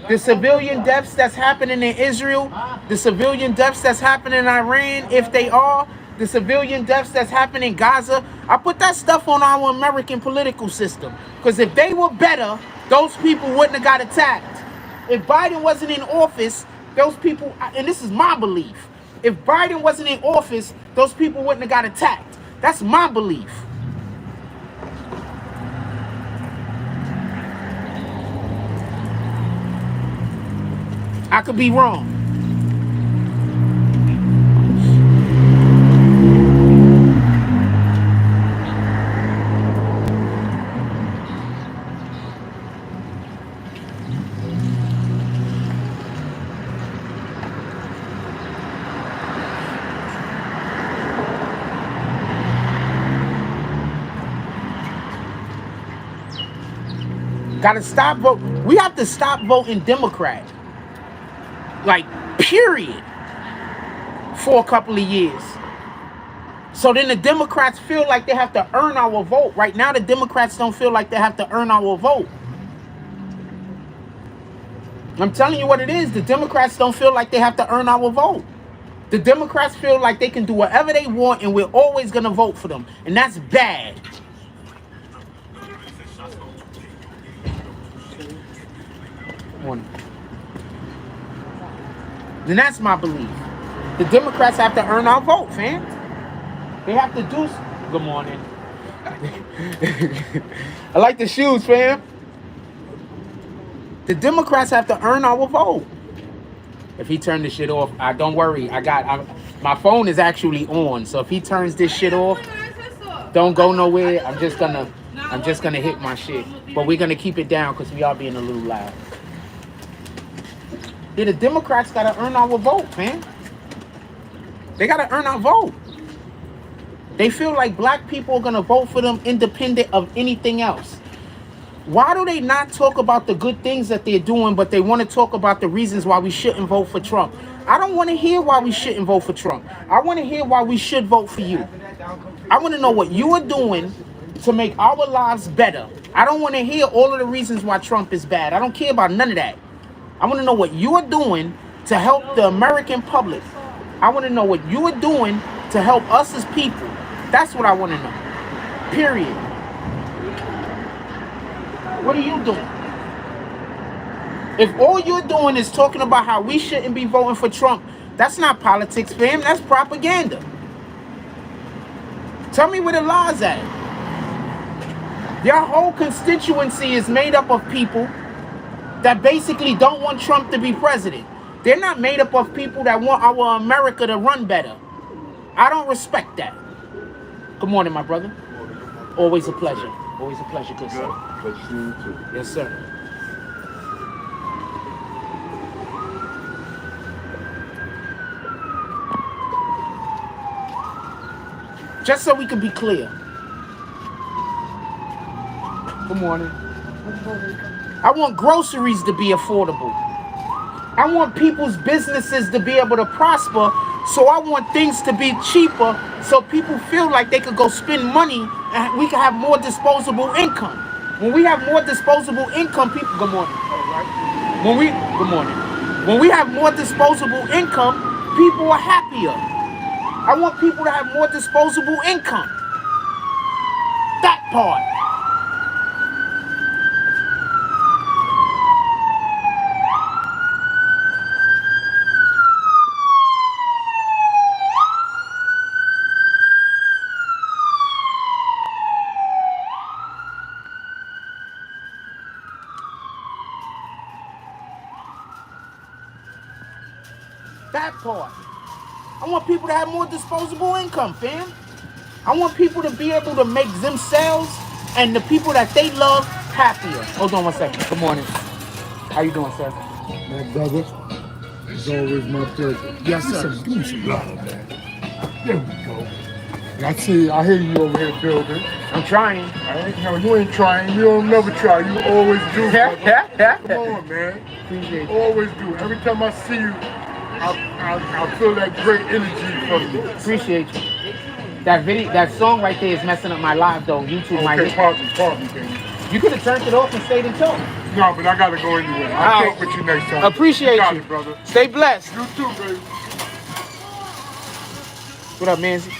The civilian deaths that's happening in Israel, the civilian deaths that's happening in Iran, if they are, the civilian deaths that's happening in Gaza, I put that stuff on our American political system. Because if they were better, those people wouldn't have got attacked. If Biden wasn't in office, those people, and this is my belief, if Biden wasn't in office, those people wouldn't have got attacked. That's my belief. I could be wrong. Gotta stop voting. We have to stop voting Democrat. Like, period. For a couple of years. So then the Democrats feel like they have to earn our vote. Right now, the Democrats don't feel like they have to earn our vote. I'm telling you what it is. The Democrats don't feel like they have to earn our vote. The Democrats feel like they can do whatever they want and we're always going to vote for them. And that's bad. And that's my belief. The Democrats have to earn our vote, fam. They have to do... Good morning. I like the shoes, fam. The Democrats have to earn our vote. If he turned this shit off, don't worry. My phone is actually on. So if he turns this shit off, don't go nowhere. I'm just gonna hit my shit. But we're gonna keep it down because we are being a little loud. Yeah, the Democrats gotta earn our vote, man. They gotta earn our vote. They feel like black people are gonna vote for them independent of anything else. Why do they not talk about the good things that they're doing, but they want to talk about the reasons why we shouldn't vote for Trump? I don't want to hear why we shouldn't vote for Trump. I want to hear why we should vote for you. I want to know what you are doing to make our lives better. I don't want to hear all of the reasons why Trump is bad. I don't care about none of that. I want to know what you are doing to help the American public. I want to know what you are doing to help us as people. That's what I want to know. Period. What are you doing? If all you're doing is talking about how we shouldn't be voting for Trump, that's not politics, fam. That's propaganda. Tell me where the law's at. Your whole constituency is made up of people that basically don't want Trump to be president. They're not made up of people that want our America to run better. I don't respect that. Good morning, my brother. Always a pleasure. Always a pleasure, good sir. Pleasure seeing you too. Yes, sir. Just so we can be clear. Good morning. I want groceries to be affordable. I want people's businesses to be able to prosper So I want things to be cheaper so people feel like they could go spend money and we can have more disposable income. When we have more disposable income, people, good morning. Good morning. When we have more disposable income, people are happier. I want people to have more disposable income. That part. That part. I want people to have more disposable income, fam. I want people to be able to make themselves and the people that they love happier. Hold on one second. Good morning. How you doing, sir? My brother, it's always my pleasure. Yes, sir. Give me some love, man. There we go. I hear you over here building. I'm trying. No, you ain't trying. You don't never try. You always do, brother. Come on, man. Appreciate you. Always do. Every time I see you, I feel that great energy from you. Appreciate you. That song right there is messing up my live though. YouTube might Okay, hit. pardon me, baby. You could have turned it off and stayed in talk. No, but I gotta go anyway. I'll talk with you next time. Appreciate You got you. it, brother. Stay blessed. You too, baby. What up, Manzi?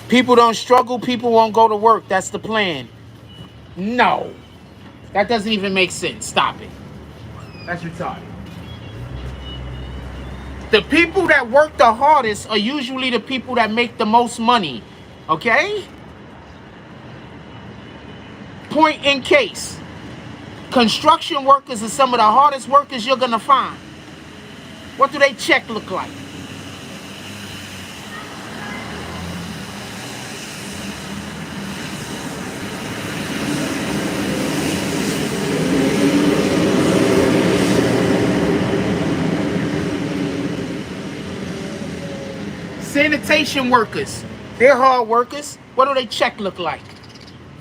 People don't struggle, people won't go to work. That's the plan. No. That doesn't even make sense. Stop it. That's retarded. The people that work the hardest are usually the people that make the most money. Okay? Point in case. Construction workers are some of the hardest workers you're gonna find. What do they check look like? Sanitation workers, they're hard workers. What do they check look like?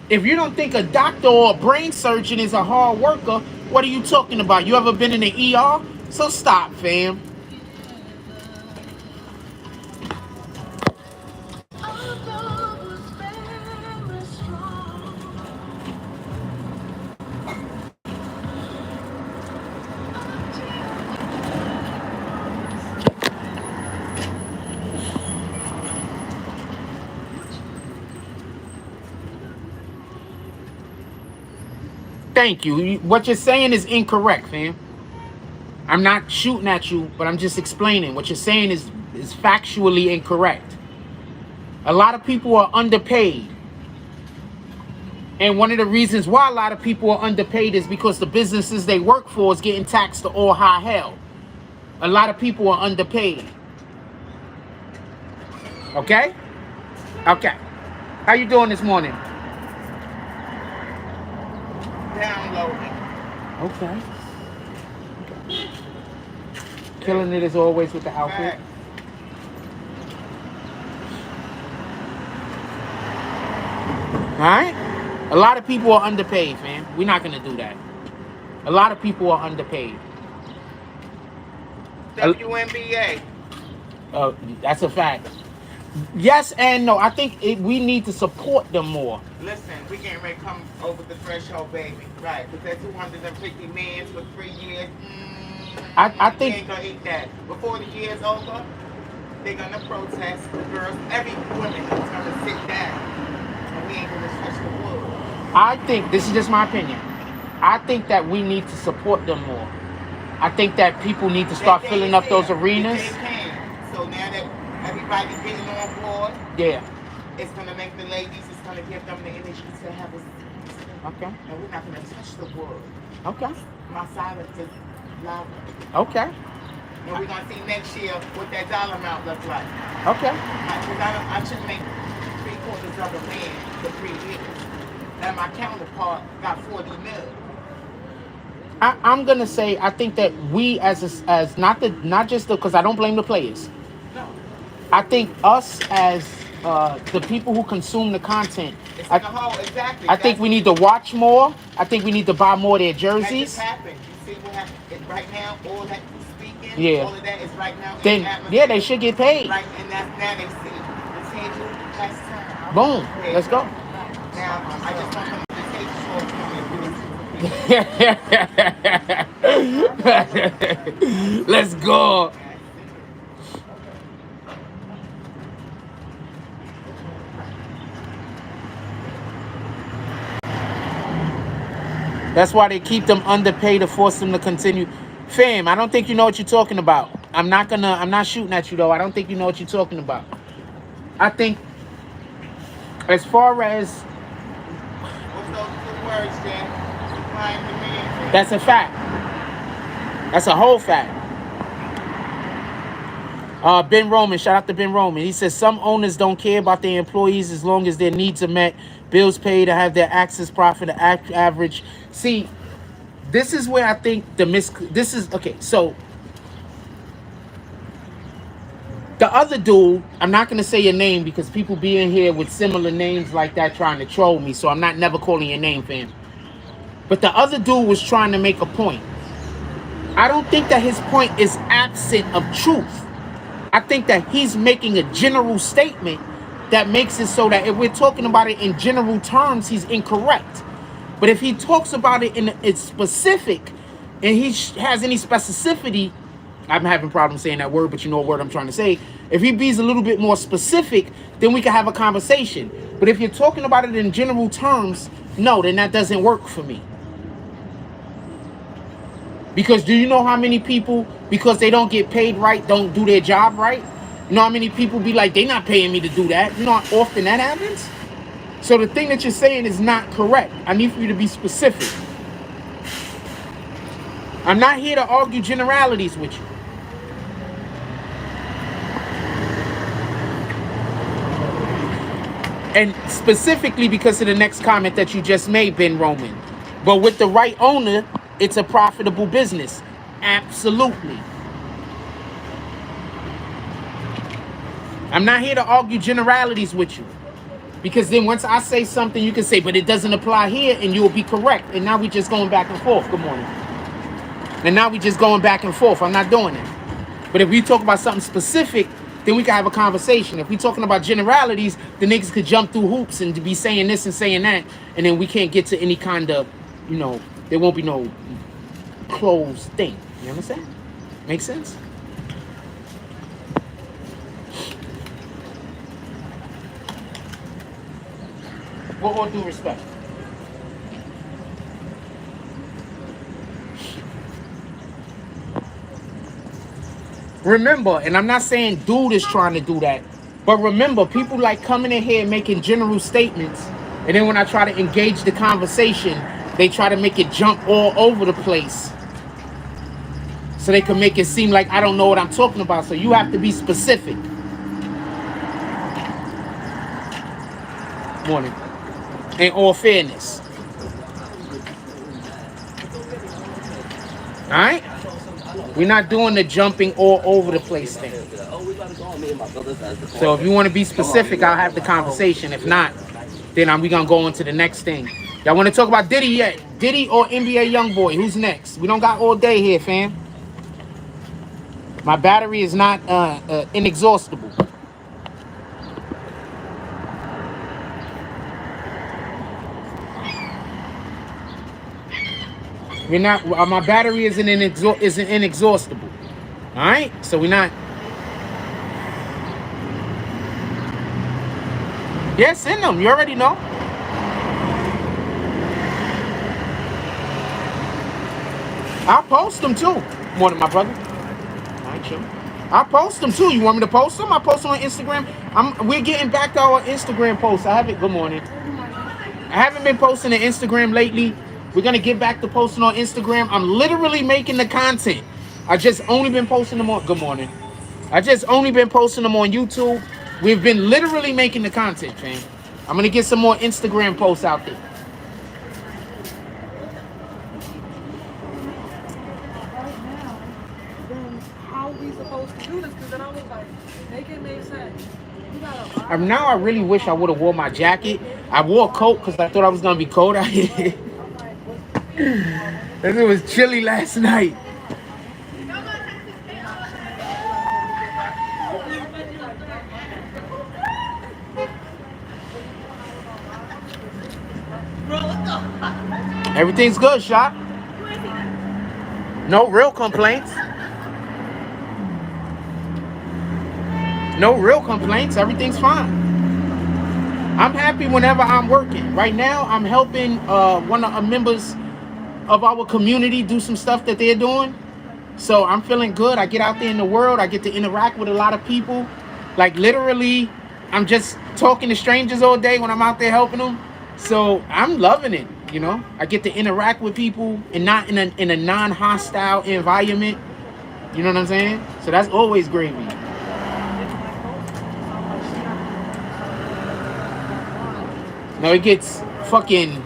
If you don't think a doctor or a brain surgeon is a hard worker, what are you talking about? You ever been in the ER? So stop, fam. Thank you. What you're saying is incorrect, fam. I'm not shooting at you, but I'm just explaining. What you're saying is factually incorrect. A lot of people are underpaid. And one of the reasons why a lot of people are underpaid is because the businesses they work for is getting taxed to all high hell. A lot of people are underpaid. Okay? Okay. How you doing this morning? Downloading. Okay. Killing it as always with the outfit. Alright? A lot of people are underpaid, fam. We're not gonna do that. A lot of people are underpaid. WNBA. That's a fact. Yes and no. I think we need to support them more. Listen, we getting ready to come over the threshold, baby. Right, because that 250 million for 3 years. I think we ain't gonna eat that. Before the year's over, they're gonna protest. The girls, every woman is gonna sit down, and we ain't gonna touch the wood. I think this is just my opinion. I think that we need to support them more. I think that people need to start filling up those arenas. They can. So now that everybody's getting on board, yeah, it's gonna make the ladies. It's gonna give them the energy to have a. Okay. And we're not gonna touch the wood. Okay. My silence is louder. Okay. And we're gonna see next year what that dollar amount looks like. Okay. I should make 3/4 of a man for 3 years. And my counterpart got 40 million. I'm gonna say I think that we as not just because I don't blame the players. No. I think us as the people who consume the content. It's in the whole, exactly. I think we need to watch more. I think we need to buy more of their That jerseys. just happened. You see what happened right now? All that speaking Yeah. all of that is right now in Then the atmosphere. yeah, they should get paid. Right, and that's now they see the table last time. Boom. There Let's you go. Now I just want them to take short Let's go. That's why they keep them underpaid to force them to continue. Fam, I don't think you know what you're talking about. I'm not shooting at you though. I don't think you know what you're talking about. I think as far as What's those 2 words, Jen? Supply and demand. that's a fact. That's a whole fact. Ben Roman, shout out to Ben Roman. He says some owners don't care about their employees as long as their needs are met, bills paid, to have their access profit average. See, this is where I think this is okay. So the other dude, I'm not gonna say your name because people be in here with similar names like that trying to troll me. So I'm not never calling your name, fam. But the other dude was trying to make a point. I don't think that his point is absent of truth. I think that he's making a general statement that makes it so that if we're talking about it in general terms, he's incorrect. But if he talks about it in its specific and he has any specificity, I'm having problems saying that word, but you know what word I'm trying to say. If he be a little bit more specific, then we can have a conversation. But if you're talking about it in general terms, no, then that doesn't work for me. Because do you know how many people, because they don't get paid right, don't do their job right? You know how many people be like, they're not paying me to do that? You know how often that happens? So the thing that you're saying is not correct. I need for you to be specific. I'm not here to argue generalities with you. And specifically because of the next comment that you just made, Ben Roman. But with the right owner, it's a profitable business. Absolutely. I'm not here to argue generalities with you. Because then once I say something, you can say, but it doesn't apply here, and you'll be correct. And now we're just going back and forth. Good morning. And now we're just going back and forth. I'm not doing it. But if we talk about something specific, then we can have a conversation. If we're talking about generalities, the niggas could jump through hoops and be saying this and saying that, and then we can't get to any kind of, you know, there won't be no closed thing. You understand? Make sense? With all due respect. Remember, and I'm not saying dude is trying to do that, but remember, people like coming in here and making general statements, and then when I try to engage the conversation, they try to make it jump all over the place so they can make it seem like I don't know what I'm talking about. So you have to be specific. Morning. In all fairness. All right? We're not doing the jumping all over the place thing. So if you want to be specific, I'll have the conversation. If not, then we're going to go on to the next thing. Y'all want to talk about Diddy yet? Diddy or NBA Youngboy? Who's next? We don't got all day here, fam. My battery is not inexhaustible. We're not. My battery isn't inexhaustible. All right, so we're not. Yeah, send them. You already know. I'll post them too. Morning, my brother. All right, chill. I'll post them too. You want me to post them? I'll post them on Instagram. We're getting back to our Instagram posts. Good morning. I haven't been posting to Instagram lately. We're going to get back to posting on Instagram. I'm literally making the content. I just only been posting them on... Good morning. I just only been posting them on YouTube. We've been literally making the content, fam. I'm going to get some more Instagram posts out there. How we supposed to do this? Because then I was like, make it make sense. Now I really wish I would have wore my jacket. I wore a coat because I thought I was going to be cold out here. It was chilly last night. Everything's good, Shot. No real complaints. No real complaints. Everything's fine. I'm happy whenever I'm working. Right now, I'm helping one of the members of our community do some stuff that they're doing. So I'm feeling good. I get out there in the world. I get to interact with a lot of people. Like literally, I'm just talking to strangers all day when I'm out there helping them. So I'm loving it. You know, I get to interact with people and not in a non-hostile environment. You know what I'm saying? So that's always gravy. No, it gets fucking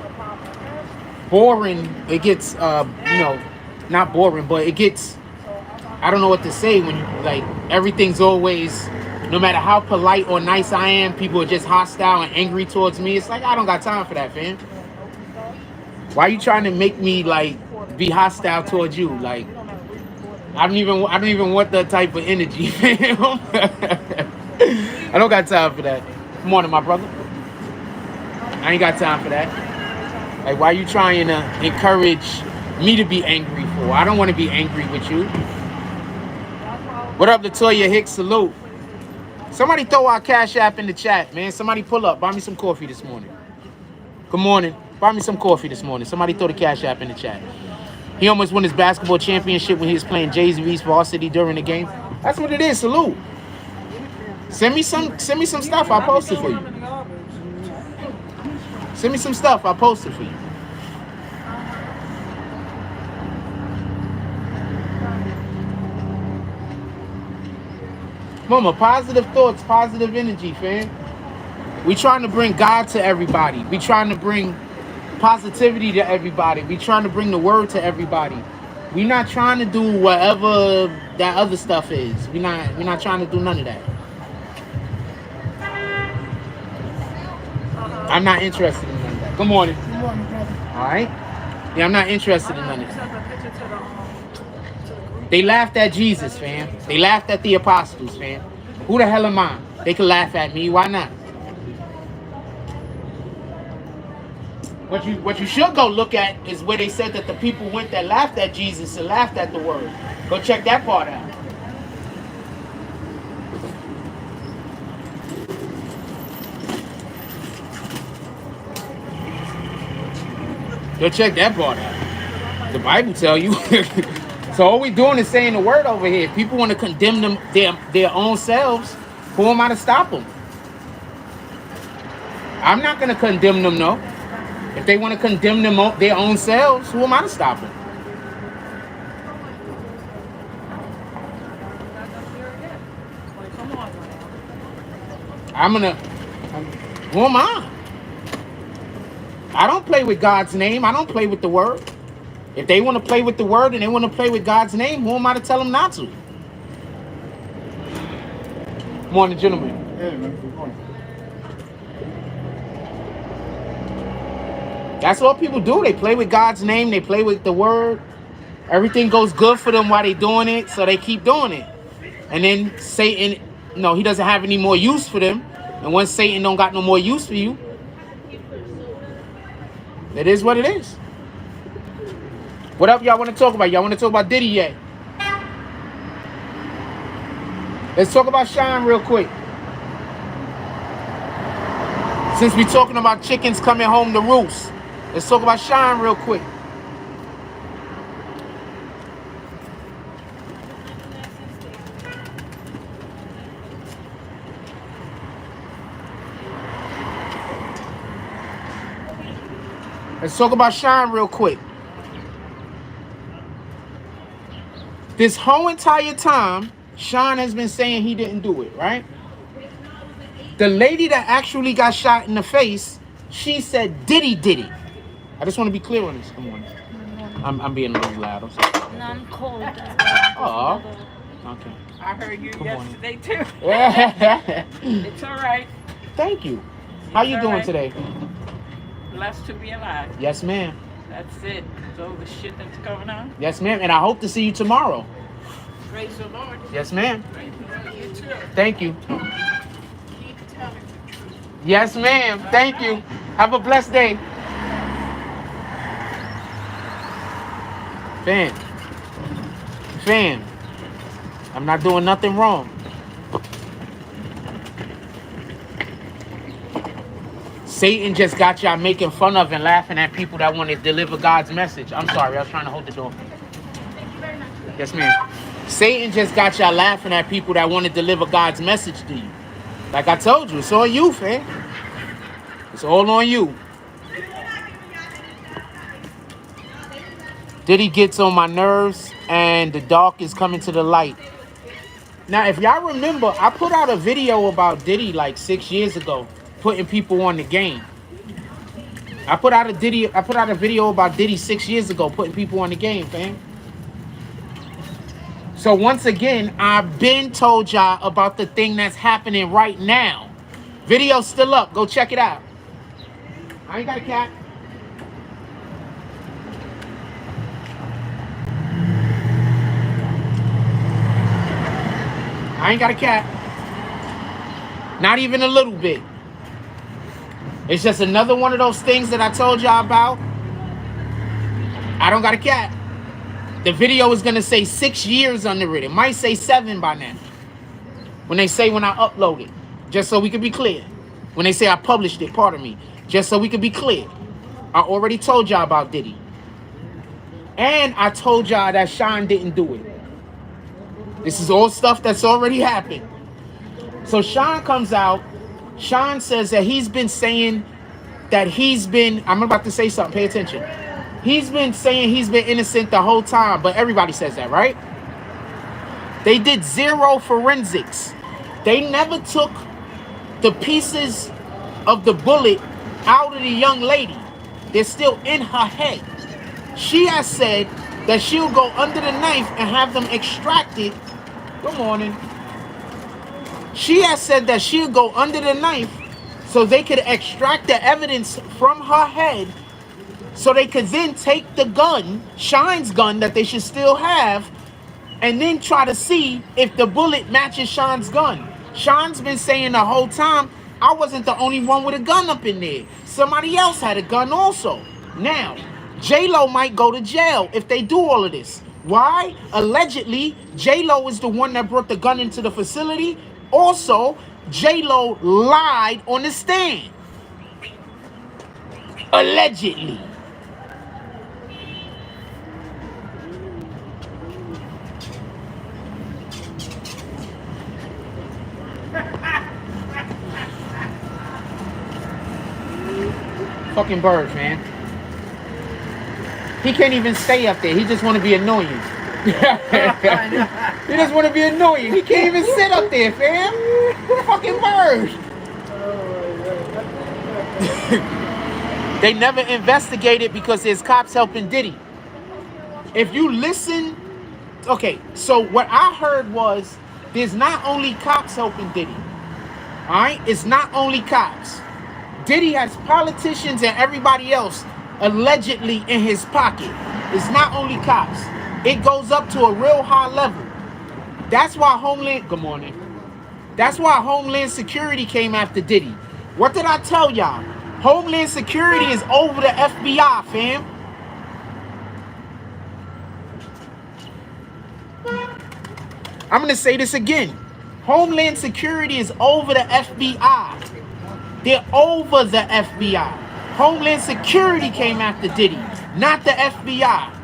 boring. It gets, not boring, but it gets, I don't know what to say when you, like, everything's always, no matter how polite or nice I am, people are just hostile and angry towards me. It's like, I don't got time for that, fam. Why are you trying to make me, like, be hostile towards you? Like, I don't even want that type of energy, fam. I don't got time for that. Good morning, my brother. I ain't got time for that. Like, why are you trying to encourage me to be angry for? I don't want to be angry with you. What up, Latoya Hicks? Salute. Somebody throw our Cash App in the chat, man. Somebody pull up. Buy me some coffee this morning. Good morning. Buy me some coffee this morning. Somebody throw the Cash App in the chat. He almost won his basketball championship when he was playing Jay-Z's varsity during the game. That's what it is. Salute. Send me some stuff. I'll post it for you. Send me some stuff. I'll post it for you. Mama, positive thoughts, positive energy, fam. We trying to bring God to everybody. We trying to bring positivity to everybody. We trying to bring the word to everybody. We not trying to do whatever that other stuff is. We not trying to do none of that. I'm not interested in none of that. Good morning. Good morning, brother. All right. Yeah, I'm not interested in none of that. They laughed at Jesus, fam. They laughed at the apostles, fam. Who the hell am I? They can laugh at me. Why not? What you should go look at is where they said that the people went that laughed at Jesus and laughed at the word. Go check that part out. Go check that part out. The Bible tell you. So all we doing is saying the word over here. If people want to condemn them their own selves, who am I to stop them? I'm not going to condemn them, no. If they want to condemn their own selves, who am I to stop them? Who am I? I don't play with God's name. I don't play with the word. If they want to play with the word and they want to play with God's name, who am I to tell them not to? Morning, gentlemen. Hey, man. Good morning. That's what people do. They play with God's name. They play with the word. Everything goes good for them while they doing it, so they keep doing it. And then Satan, no, he doesn't have any more use for them. And once Satan don't got no more use for you, it is what it is. What up y'all want to talk about? Y'all want to talk about Diddy yet? Let's talk about Shyne real quick. Since we're talking about chickens coming home to roost, let's talk about Shyne real quick. Let's talk about Shyne real quick. This whole entire time, Shyne has been saying he didn't do it, right? The lady that actually got shot in the face, she said Diddy did it. I just want to be clear on this. Come on. I'm being a little loud. I'm sorry. No, I'm cold. Oh. Okay. I heard you Good morning. yesterday too. Yeah. It's all right. Thank you. How you It's all doing right. today? Blessed to be alive. Yes, ma'am. That's it. So the shit that's going on. Yes, ma'am. And I hope to see you tomorrow. Praise the Lord. Yes, ma'am. Praise the Lord. You too. Thank you. Keep telling the truth. Yes, ma'am. Thank you. Have a blessed day. Fam, I'm not doing nothing wrong. Satan just got y'all making fun of and laughing at people that want to deliver God's message. I'm sorry, I was trying to hold the door. Yes, ma'am. Satan just got y'all laughing at people that want to deliver God's message to you. Like I told you, it's on you, fam. It's all on you. Diddy gets on my nerves and the dark is coming to the light. Now, if y'all remember, I put out a video about Diddy like 6 years ago, putting people on the game. I put out a video about Diddy 6 years ago, putting people on the game, fam. So once again, I've been told y'all about the thing that's happening right now. Video's still up. Go check it out. I ain't got a cat. I ain't got a cat. Not even a little bit. It's just another one of those things that I told y'all about. I don't got a cat. The video is going to say 6 years under it. It might say 7 by now. When I upload it. Just so we can be clear. When they say I published it, pardon me. Just so we can be clear. I already told y'all about Diddy. And I told y'all that Shyne didn't do it. This is all stuff that's already happened. So Shyne comes out. Shyne says that he's been saying that I'm about to say something. Pay attention. He's been saying he's been innocent the whole time. But everybody says that, right? They did 0 forensics. They never took the pieces of the bullet out of the young lady. They're still in her head. She has said that she'll go under the knife and have them extracted. Good morning. She has said that she'll go under the knife so they could extract the evidence from her head so they could then take the gun, Shyne's gun that they should still have, and then try to see if the bullet matches Shyne's gun. Shyne's been saying the whole time, I wasn't the only one with a gun up in there. Somebody else had a gun also. Now, J-Lo might go to jail if they do all of this. Why? Allegedly, J-Lo is the one that brought the gun into the facility. Also, J-Lo lied on the stand. Allegedly. Fucking bird, man. He can't even stay up there. He just want to be annoying. He just want to be annoying. He can't even sit up there, fam. Fucking bird. They never investigated because there's cops helping Diddy. If you listen, okay, so what I heard was there's not only cops helping Diddy. All right? It's not only cops. Diddy has politicians and everybody else allegedly in his pocket. It's not only cops. It goes up to a real high level. That's why good morning. That's why Homeland Security came after Diddy. What did I tell y'all? Homeland Security is over the FBI, fam. I'm going to say this again. Homeland Security is over the FBI. They're over the FBI. Homeland Security came after Diddy, not the FBI.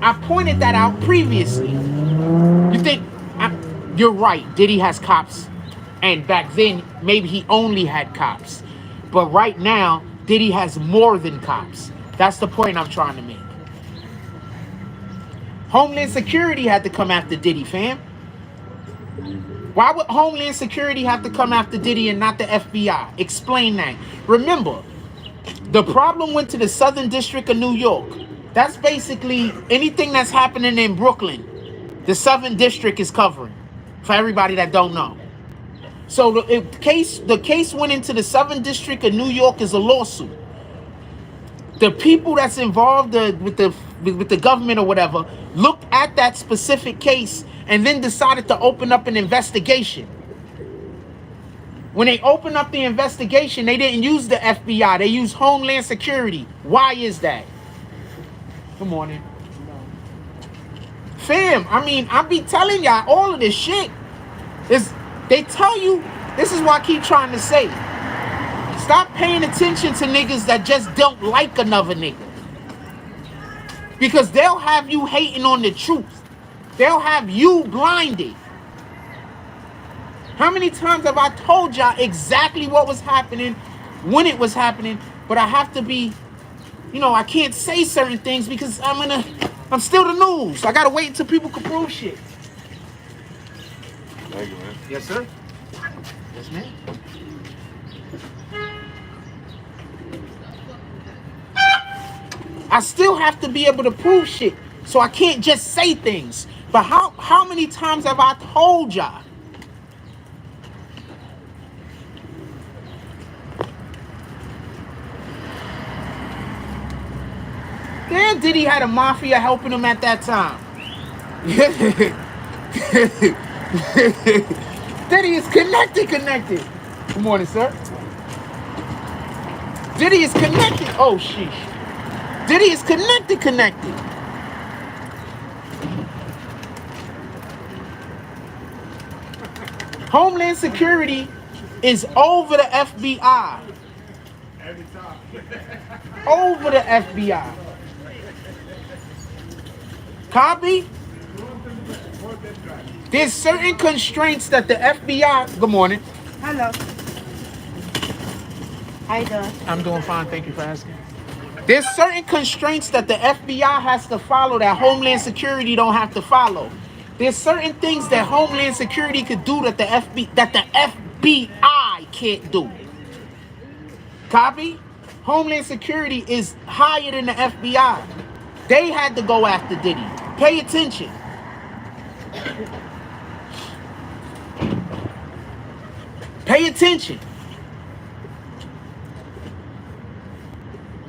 I pointed that out previously. You think, you're right, Diddy has cops. And back then, maybe he only had cops. But right now, Diddy has more than cops. That's the point I'm trying to make. Homeland Security had to come after Diddy, fam. Why would Homeland Security have to come after Diddy and not the FBI? Explain that. Remember, the problem went to the Southern District of New York. That's basically anything that's happening in Brooklyn. The Southern District is covering. For everybody that don't know. So the case went into the Southern District of New York as a lawsuit. The people that's involved with the government or whatever looked at that specific case and then decided to open up an investigation. When they opened up the investigation, they didn't use the FBI. They used Homeland Security. Why is that? Good morning. Fam, I mean, I be telling y'all all of this shit. They tell you, this is what I keep trying to say. Stop paying attention to niggas that just don't like another nigga. Because they'll have you hating on the truth. They'll have you blinded. How many times have I told y'all exactly what was happening, when it was happening, but I have to be, you know, I can't say certain things because I'm still the news. I gotta wait until people can prove shit. Thank you, man. Yes, sir. Yes, ma'am. I still have to be able to prove shit, so I can't just say things. But how many times have I told y'all? Damn, Diddy had a mafia helping him at that time. Diddy is connected. Good morning, sir. Diddy is connected. Oh, sheesh. Diddy is connected. Homeland Security is over the FBI. Every time. Over the FBI. Copy? There's certain constraints that the FBI... Good morning. Hello. How you doing? I'm doing fine, thank you for asking. There's certain constraints that the FBI has to follow that Homeland Security don't have to follow. There's certain things that Homeland Security could do that the FBI can't do. Copy? Homeland Security is higher than the FBI. They had to go after Diddy. Pay attention. Pay attention.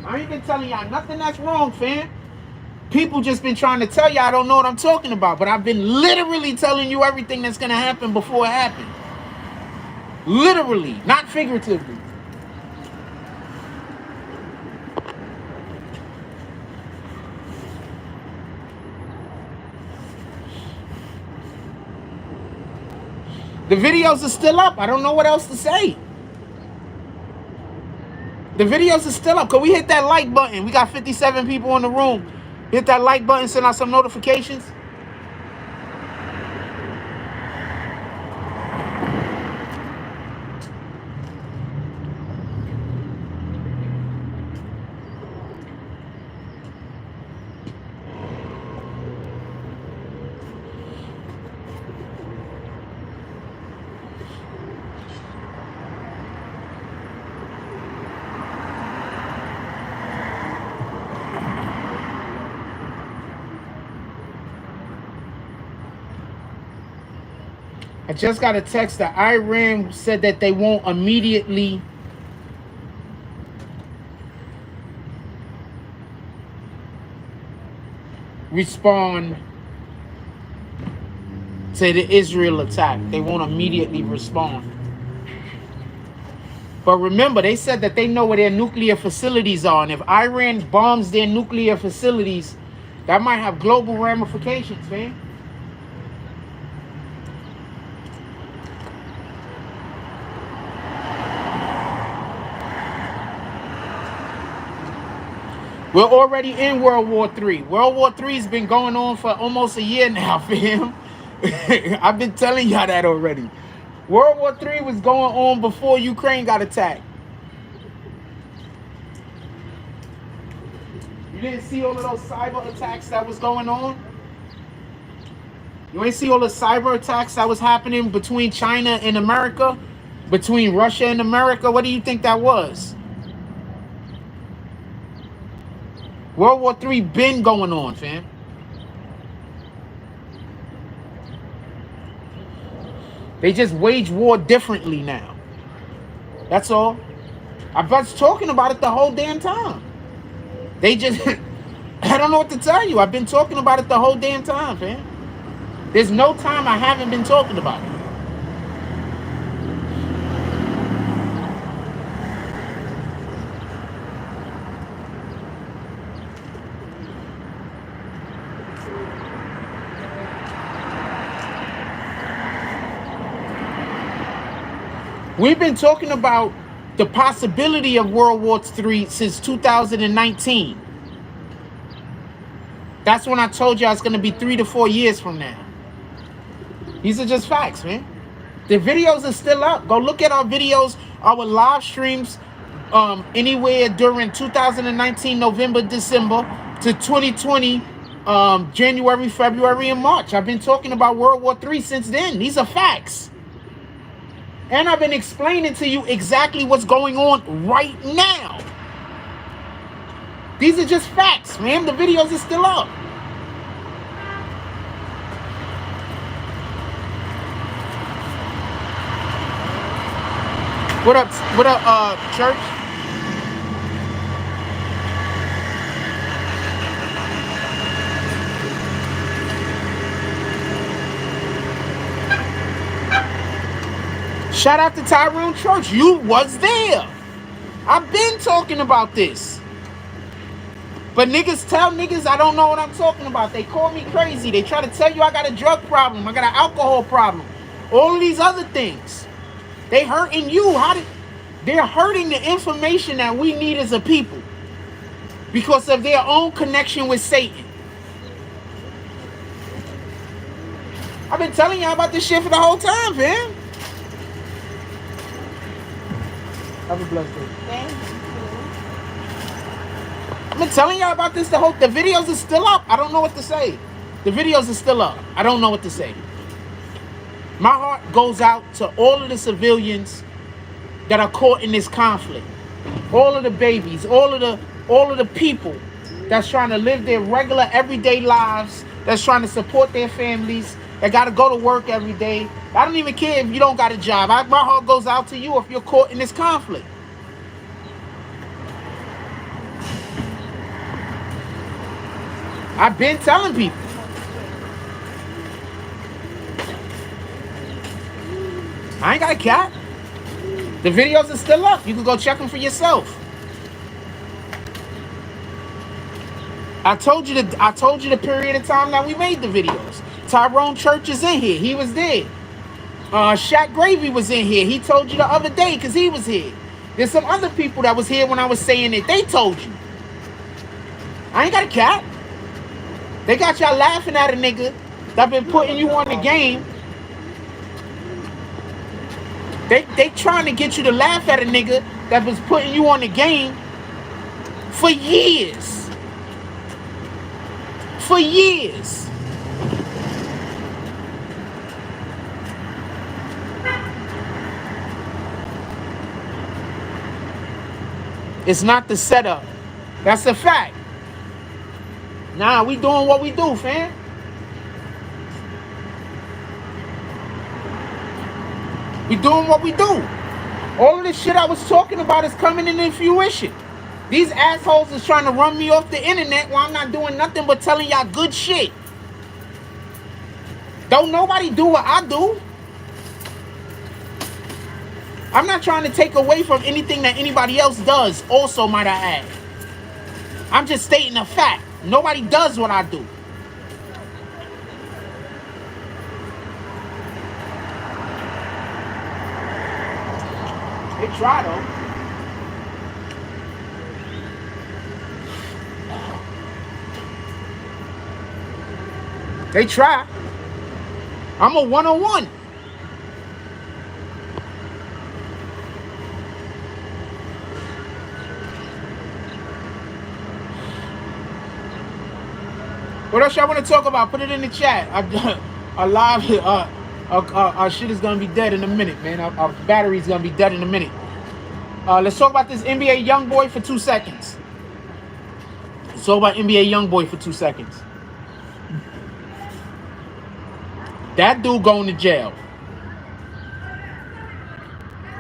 I ain't been telling y'all nothing that's wrong, fam. People just been trying to tell y'all I don't know what I'm talking about, but I've been literally telling you everything that's gonna happen before it happened. Literally, not figuratively. The videos are still up. I don't know what else to say. The videos are still up. Can we hit that like button? We got 57 people in the room. Hit that like button, send out some notifications. I just got a text that Iran said that they won't immediately respond to the Israel attack. They won't immediately respond. But remember, they said that they know where their nuclear facilities are. And if Iran bombs their nuclear facilities, that might have global ramifications, man. We're already in World War III. World War III has been going on for almost a year now, fam. I've been telling y'all that already. World War III was going on before Ukraine got attacked. You didn't see all of those cyber attacks that was going on? You ain't see all the cyber attacks that was happening between China and America? Between Russia and America? What do you think that was? World War III been going on, fam. They just wage war differently now. That's all. I was talking about it the whole damn time. They just, I don't know what to tell you. I've been talking about it the whole damn time, fam. There's no time I haven't been talking about it. We've been talking about the possibility of World War III since 2019. That's when I told y'all it's going to be 3 to 4 years from now. These are just facts, man. The videos are still up. Go look at our videos, our live streams, anywhere during 2019, November, December to 2020, January, February, and March. I've been talking about World War III since then. These are facts. And I've been explaining to you exactly what's going on right now. These are just facts, man. The videos are still up. What up, church? Shout out to Tyrone Church. You was there. I've been talking about this. But niggas tell niggas I don't know what I'm talking about. They call me crazy. They try to tell you I got a drug problem. I got an alcohol problem. All of these other things. They hurting you. They're hurting the information that we need as a people. Because of their own connection with Satan. I've been telling y'all about this shit for the whole time, man. Have a blessed day. Thank you. I've been telling y'all about this the videos are still up. I don't know what to say. The videos are still up. I don't know what to say. My heart goes out to all of the civilians that are caught in this conflict. All of the babies, all of the people that's trying to live their regular everyday lives, that's trying to support their families, that got to go to work every day. I don't even care if you don't got a job. My heart goes out to you if you're caught in this conflict. I've been telling people. I ain't got a cat. The videos are still up. You can go check them for yourself. I told you the period of time that we made the videos. Tyrone Church is in here. He was there. Shaq Gravy was in here. He told you the other day because he was here. There's some other people that was here when I was saying it. They told you. I ain't got a cat. They got y'all laughing at a nigga that been putting you on the game. They trying to get you to laugh at a nigga that was putting you on the game for years. For years. It's not the setup. That's a fact. Nah, we doing what we do, fam. We doing what we do. All of this shit I was talking about is coming into fruition. These assholes is trying to run me off the internet while I'm not doing nothing but telling y'all good shit. Don't nobody do what I do. I'm not trying to take away from anything that anybody else does, also might I add. I'm just stating a fact. Nobody does what I do. They try though. They try. I'm a one-on-one. What else y'all want to talk about? Put it in the chat. Our live, our shit is gonna be dead in a minute, man. Our battery's gonna be dead in a minute. Let's talk about this NBA Youngboy for 2 seconds. Let's talk about NBA Youngboy for 2 seconds. That dude going to jail.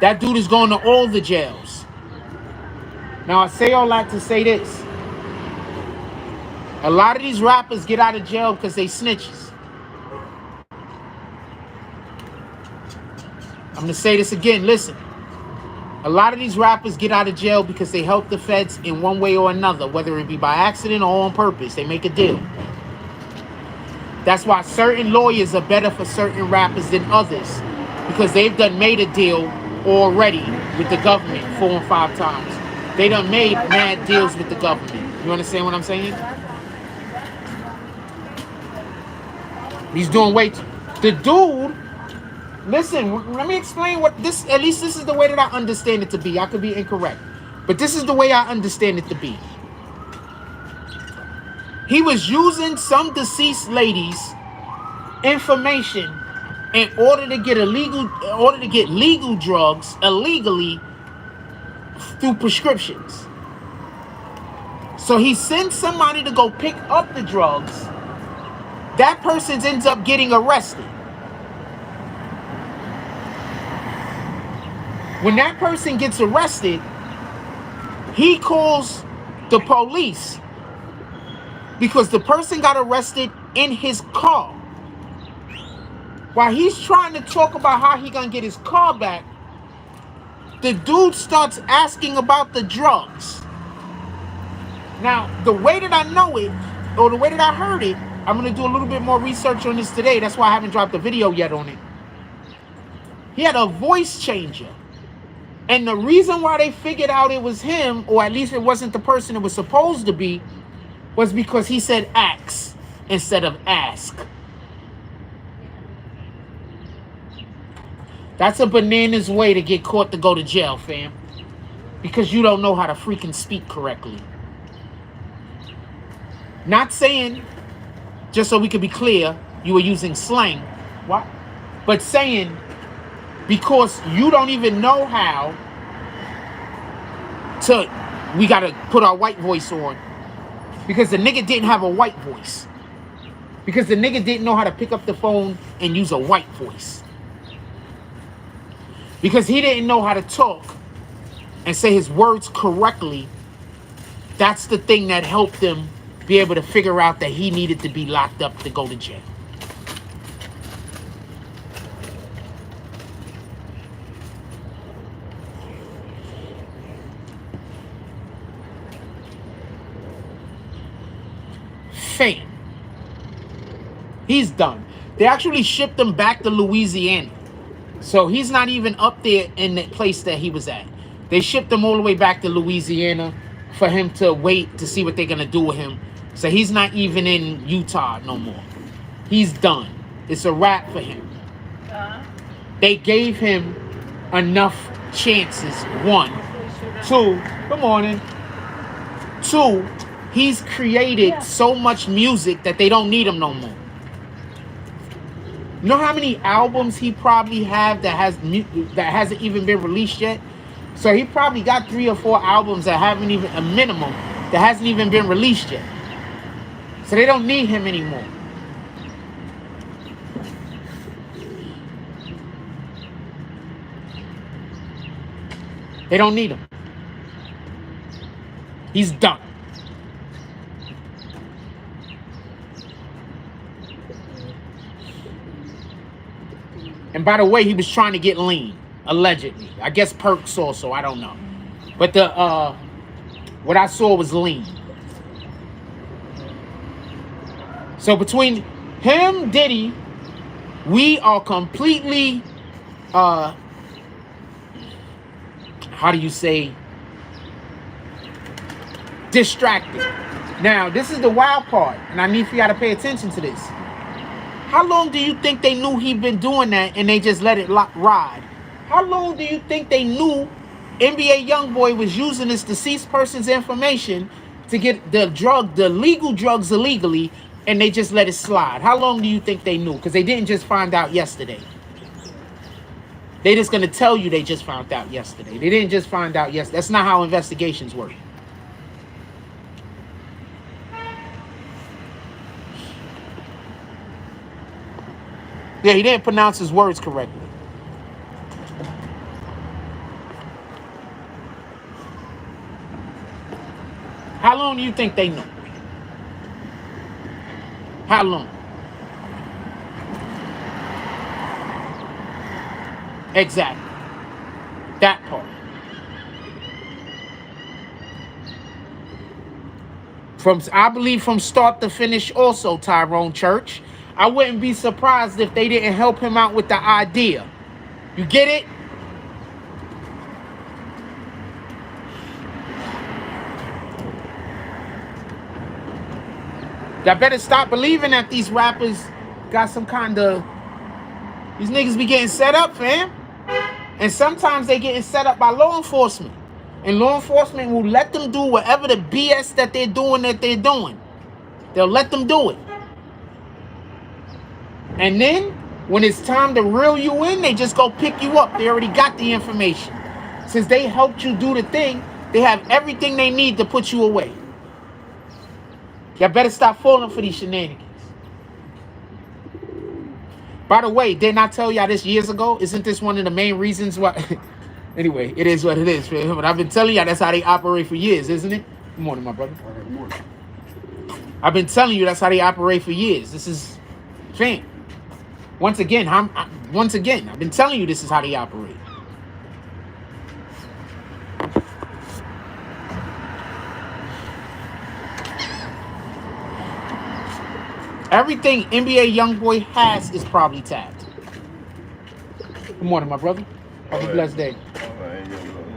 That dude is going to all the jails. Now I say all that to say this. A lot of these rappers get out of jail because they snitches. I'm going to say this again. Listen. A lot of these rappers get out of jail because they help the feds in one way or another, whether it be by accident or on purpose. They make a deal. That's why certain lawyers are better for certain rappers than others, because they've done made a deal already with the government 4 and 5 times. They done made mad deals with the government. You understand what I'm saying? He's doing way too. The dude, listen, let me explain what this, at least this is the way that I understand it to be. I could be incorrect, but this is the way I understand it to be. He was using some deceased lady's information in order to get legal drugs illegally through prescriptions. So he sends somebody to go pick up the drugs. That person ends up getting arrested. When that person gets arrested, he calls the police because the person got arrested in his car. While he's trying to talk about how he gonna get his car back, the dude starts asking about the drugs. Now, the way that I know it, or the way that I heard it, I'm gonna do a little bit more research on this today. That's why I haven't dropped a video yet on it. He had a voice changer. And the reason why they figured out it was him, or at least it wasn't the person it was supposed to be, was because he said ax instead of ask. That's a bananas way to get caught to go to jail, fam. Because you don't know how to freaking speak correctly. Not saying, just so we could be clear, you were using slang. What? But saying, because you don't even know how to, we got to put our white voice on. Because the nigga didn't have a white voice. Because the nigga didn't know how to pick up the phone and use a white voice. Because he didn't know how to talk and say his words correctly. That's the thing that helped him be able to figure out that he needed to be locked up to go to jail. Fame. He's done. They actually shipped him back to Louisiana. So he's not even up there in the place that he was at. They shipped him all the way back to Louisiana for him to wait to see what they're going to do with him. So he's not even in Utah no more. He's done. It's a wrap for him. They gave him enough chances. 1. 2, good morning. 2, he's created so much music that they don't need him no more. You know how many albums he probably have that hasn't even been released yet? So he probably got 3 or 4 albums that haven't even, a minimum, that hasn't even been released yet. So they don't need him anymore. They don't need him. He's done. And by the way, he was trying to get lean, allegedly. I guess perks also, I don't know. But the what I saw was lean. So between him, Diddy, we are completely how do you say, distracted. Now, this is the wild part, and I need for y'all to pay attention to this. How long do you think they knew he'd been doing that and they just let it ride? How long do you think they knew NBA Youngboy was using this deceased person's information to get the legal drugs illegally, and they just let it slide? How long do you think they knew? Because they didn't just find out yesterday. They just going to tell you they just found out yesterday. They didn't just find out yesterday. That's not how investigations work. Yeah, he didn't pronounce his words correctly. How long do you think they knew? How long? Exactly. That part. I believe from start to finish also, Tyrone Church. I wouldn't be surprised if they didn't help him out with the idea. You get it? Y'all better stop believing that these rappers got some kind of... These niggas be getting set up, fam. And sometimes they getting set up by law enforcement. And law enforcement will let them do whatever the BS that they're doing. They'll let them do it. And then, when it's time to reel you in, they just go pick you up. They already got the information. Since they helped you do the thing, they have everything they need to put you away. Y'all better stop falling for these shenanigans. By the way, didn't I tell y'all this years ago? Isn't this one of the main reasons why? Anyway, it is what it is. But I've been telling y'all that's how they operate for years, isn't it? Good morning, my brother. Good morning. I've been telling you that's how they operate for years. This is, fam. Once again, I've been telling you this is how they operate. Everything NBA Youngboy has is probably tapped. Good morning, my brother. Have a blessed day. All right, yo, brother.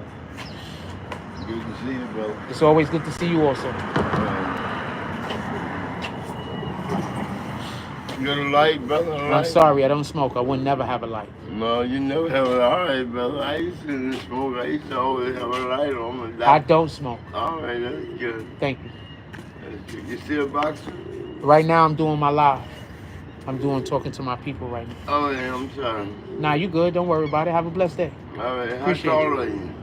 Good to see you, brother. It's always good to see you also. You got a light, brother? I'm sorry, I don't smoke. I would never have a light. No, you never have a light. All right, brother. I used to smoke. I used to always have a light on. I don't smoke. All right, that's good. Thank you. That's good. You still boxing? Right now, I'm doing my live. Talking to my people right now. Oh, yeah, I'm sorry. Nah, you good. Don't worry about it. Have a blessed day. All right, how Appreciate tall are you?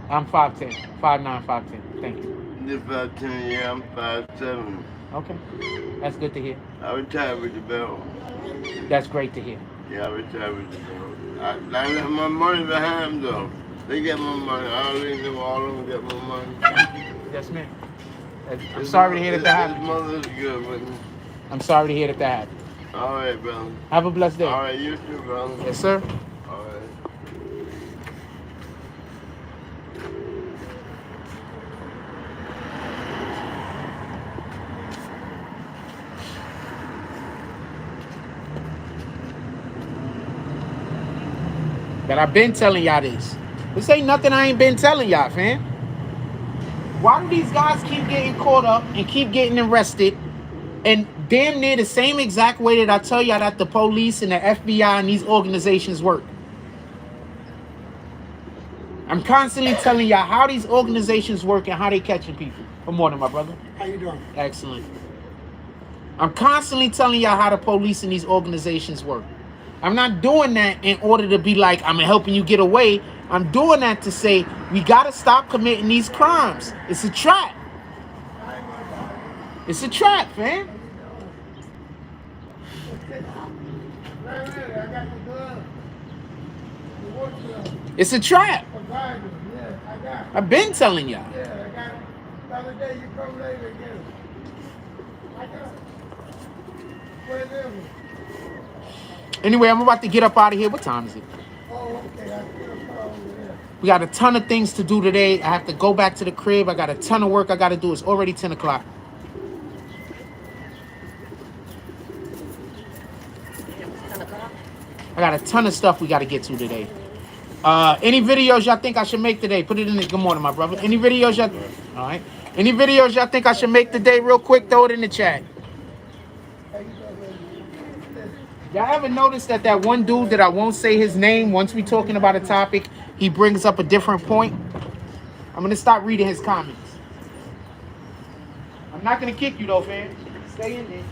I'm 5'10". 5'9", 5'10". Thank you. You're 5'10", yeah, I'm 5'7". Okay. That's good to hear. I retired with the belt. That's great to hear. Yeah, I retired with the belt. I left my money behind, though. They get my money. I already know all of them get my money. Yes, ma'am. I'm sorry to hear that happened. His mother's good with me. I'm sorry to hear that happened. All right, brother. Have a blessed day. All right, you too, brother. Yes, sir. All right. But I've been telling y'all this. This ain't nothing I ain't been telling y'all, fam. Why do these guys keep getting caught up and keep getting arrested and damn near the same exact way that I tell y'all that the police and the FBI and these organizations work? I'm constantly telling y'all how these organizations work and how they catching people. Good morning, my brother. How you doing? Excellent. I'm constantly telling y'all how the police and these organizations work. I'm not doing that in order to be like, I'm helping you get away. I'm doing that to say, we got to stop committing these crimes. It's a trap. It's a trap, fam. It's a trap. I've been telling y'all. Anyway, I'm about to get up out of here. What time is it? We got a ton of things to do today. I have to go back to the crib. I got a ton of work I got to do. It's already 10 o'clock. I got a ton of stuff we got to get to today. Any videos y'all think I should make today? Put it in the... Good morning, my brother. Any videos y'all... All right. Any videos y'all think I should make today real quick? Throw it in the chat. Y'all ever notice that one dude that I won't say his name, once we talking about a topic, he brings up a different point? I'm going to stop reading his comments. I'm not going to kick you though, fam. Stay in there.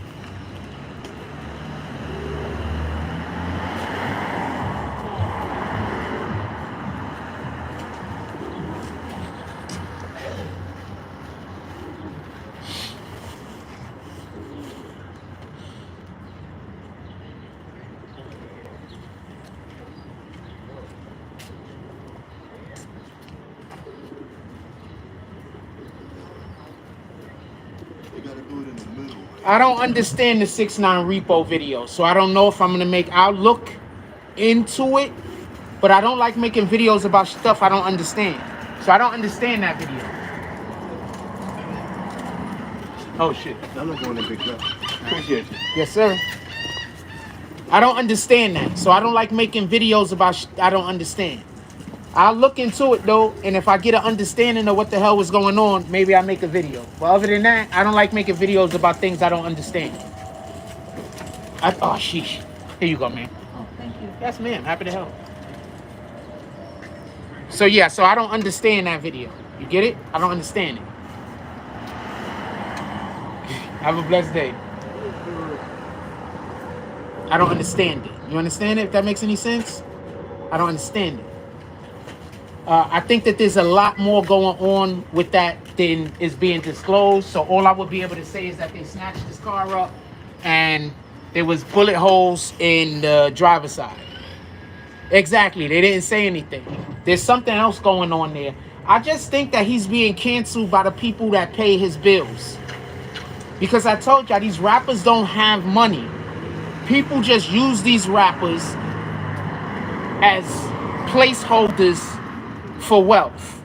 I don't understand the 6ix9ine repo video, so I don't know if I'm gonna make. I'll look into it, but I don't like making videos about stuff I don't understand. So I don't understand that video. Oh shit! I'm not going to big club. Appreciate you. Yes, sir. I don't understand that, so I don't like making videos about I don't understand. I'll look into it though, and if I get an understanding of what the hell was going on, maybe I'll make a video. But other than that, I don't like making videos about things I don't understand. Oh, sheesh. Here you go, man. Oh, thank you. Yes, ma'am. Happy to help. So, yeah, so I don't understand that video. You get it? I don't understand it. Have a blessed day. I don't understand it. You understand it? If that makes any sense? I don't understand it. I think that there's a lot more going on with that than is being disclosed. So all I would be able to say is that they snatched this car up and there was bullet holes in the driver's side. Exactly. They didn't say anything. There's something else going on there. I just think that he's being canceled by the people that pay his bills. Because I told y'all, these rappers don't have money. People just use these rappers as placeholders for wealth.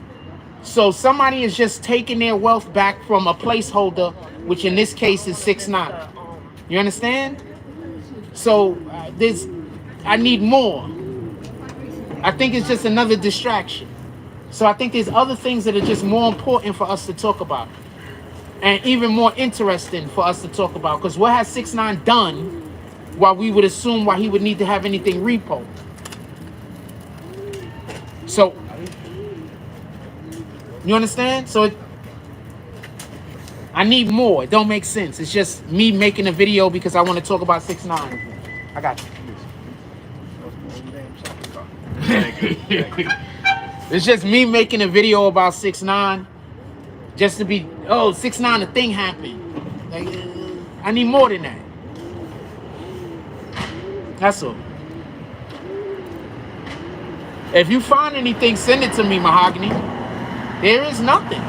So somebody is just taking their wealth back from a placeholder, which in this case is 6ix9ine. You understand? So I need more. I think it's just another distraction. So I think there's other things that are just more important for us to talk about, and even more interesting for us to talk about. Because what has 6ix9ine done while we would assume why he would need to have anything repoed? So you understand? So I need more. It don't make sense. It's just me making a video because I want to talk about 6ix9ine. I got you. It's just me making a video about 6ix9ine just to be, oh, 6ix9ine, a thing happened. Like, I need more than that. That's all. If you find anything, send it to me, Mahogany. There is nothing.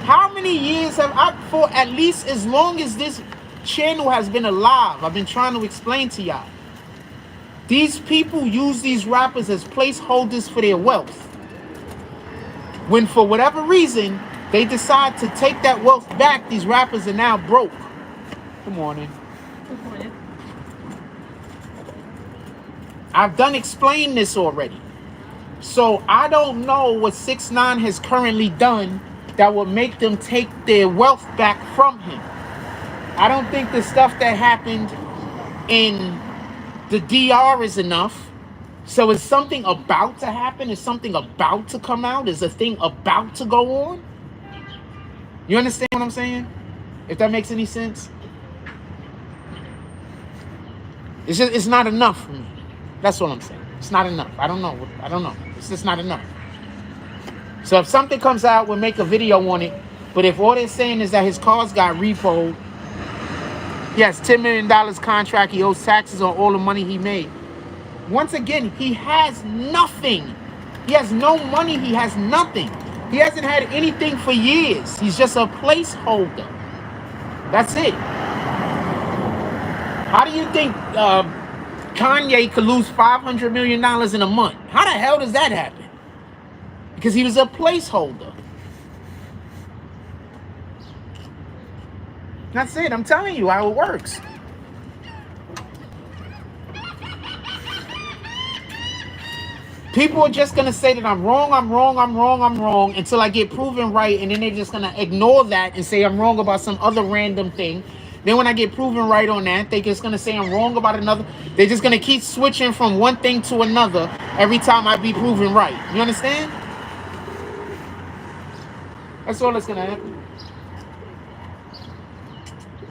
How many years have I, for at least as long as this channel has been alive, I've been trying to explain to y'all. These people use these rappers as placeholders for their wealth. When for whatever reason, they decide to take that wealth back, these rappers are now broke. Good morning. Good morning. I've done explain this already. So I don't know what 6ix9ine has currently done that would make them take their wealth back from him. I don't think the stuff that happened in the DR is enough. So is something about to happen? Is something about to come out? Is a thing about to go on? You understand what I'm saying? If that makes any sense? It's not enough for me. That's what I'm saying. It's not enough. I don't know. It's just not enough. So if something comes out, we'll make a video on it. But if all they're saying is that his cars got repoed, yes, $10 million contract, he owes taxes on all the money he made. Once again, he has nothing. He has no money. He has nothing. He hasn't had anything for years. He's just a placeholder. That's it. How do you think Kanye could lose $500 million in a month? How the hell does that happen? Because he was a placeholder. That's it. I'm telling you how it works. People are just going to say that I'm wrong until I get proven right. And then they're just going to ignore that and say I'm wrong about some other random thing. Then when I get proven right on that, they're just going to say I'm wrong about another. They're just going to keep switching from one thing to another every time I be proven right. You understand? That's all that's going to happen.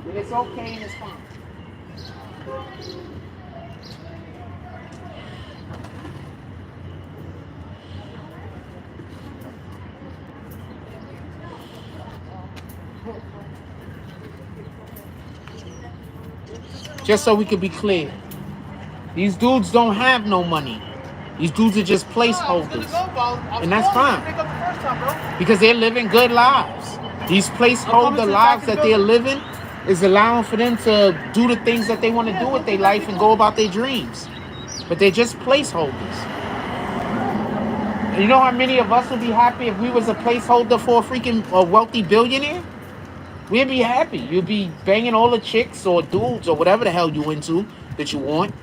And it's okay and it's fine. Just so we could be clear, these dudes don't have no money. These dudes are just placeholders. And that's fine. Because they're living good lives. These placeholder lives that they're living is allowing for them to do the things that they want to do with their life and go about their dreams. But they're just placeholders. You know how many of us would be happy if we was a placeholder for a freaking wealthy billionaire? We'd be happy. You'd be banging all the chicks or dudes or whatever the hell you into that you want.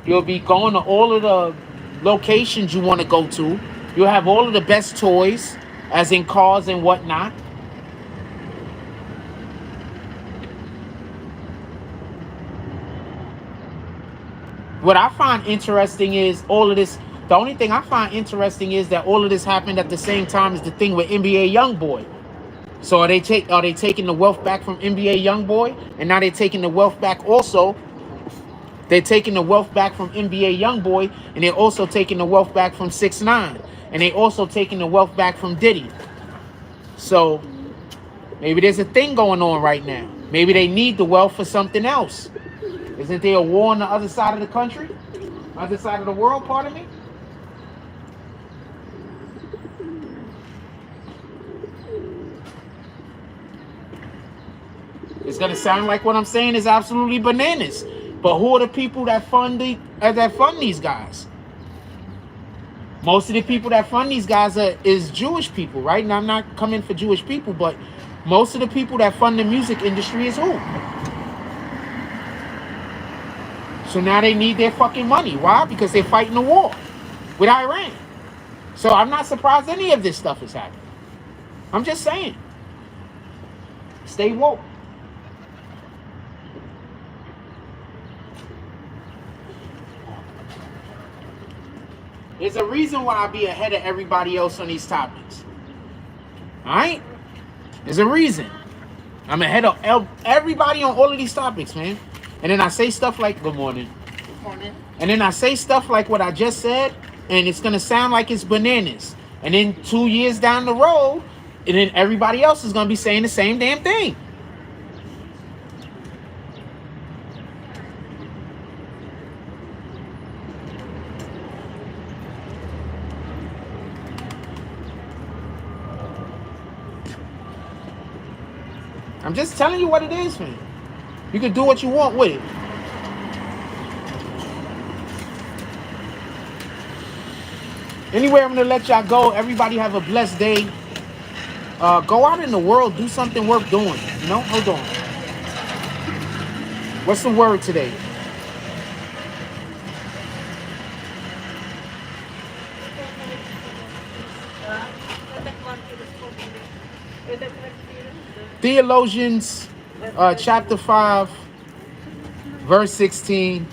You'll be going to all of the locations you want to go to. You'll have all of the best toys, as in cars and whatnot. What I find interesting is all of this. The only thing I find interesting is that all of this happened at the same time as the thing with NBA Youngboy. So are they taking the wealth back from NBA Youngboy, and now they're taking the wealth back also? They're taking the wealth back from NBA Youngboy, and they're also taking the wealth back from 6ix9ine, and they're also taking the wealth back from Diddy. So maybe there's a thing going on right now. Maybe they need the wealth for something else. Isn't there a war on the other side of the country? Other side of the world, pardon me? It's gonna sound like what I'm saying is absolutely bananas. But who are the people that fund these guys? Most of the people that fund these guys is Jewish people, right? And I'm not coming for Jewish people, but most of the people that fund the music industry is who? So now they need their fucking money. Why? Because they're fighting the war with Iran. So I'm not surprised any of this stuff is happening. I'm just saying. Stay woke. There's a reason why I be ahead of everybody else on these topics. Alright? There's a reason. I'm ahead of everybody on all of these topics, man. And then I say stuff like, good morning. Good morning. And then I say stuff like what I just said, and it's going to sound like it's bananas. And then 2 years down the road, and then everybody else is going to be saying the same damn thing. I'm just telling you what it is, man. You can do what you want with it. Anyway, I'm going to let y'all go. Everybody have a blessed day. Go out in the world. Do something worth doing. You know? Hold on. What's the word today? Theologians, chapter 5, verse 16.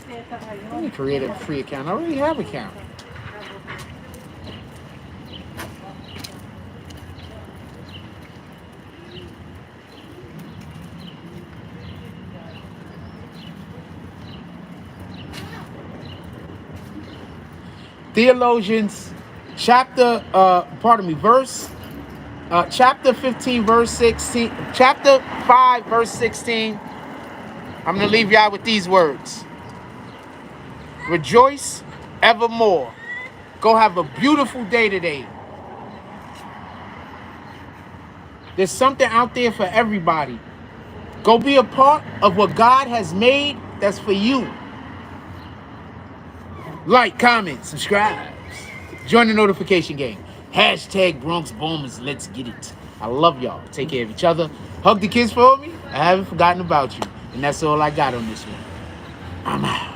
Let me create a free account. I already have an account. Theologians, chapter, chapter 15, verse 16, chapter 5, verse 16. I'm going to leave y'all with these words. Rejoice evermore. Go have a beautiful day today. There's something out there for everybody. Go be a part of what God has made that's for you. Like, comment, subscribe. Join the notification gang. Hashtag Bronx Bombers. Let's get it. I love y'all. Take care of each other. Hug the kids for me. I haven't forgotten about you. And that's all I got on this one. I'm out.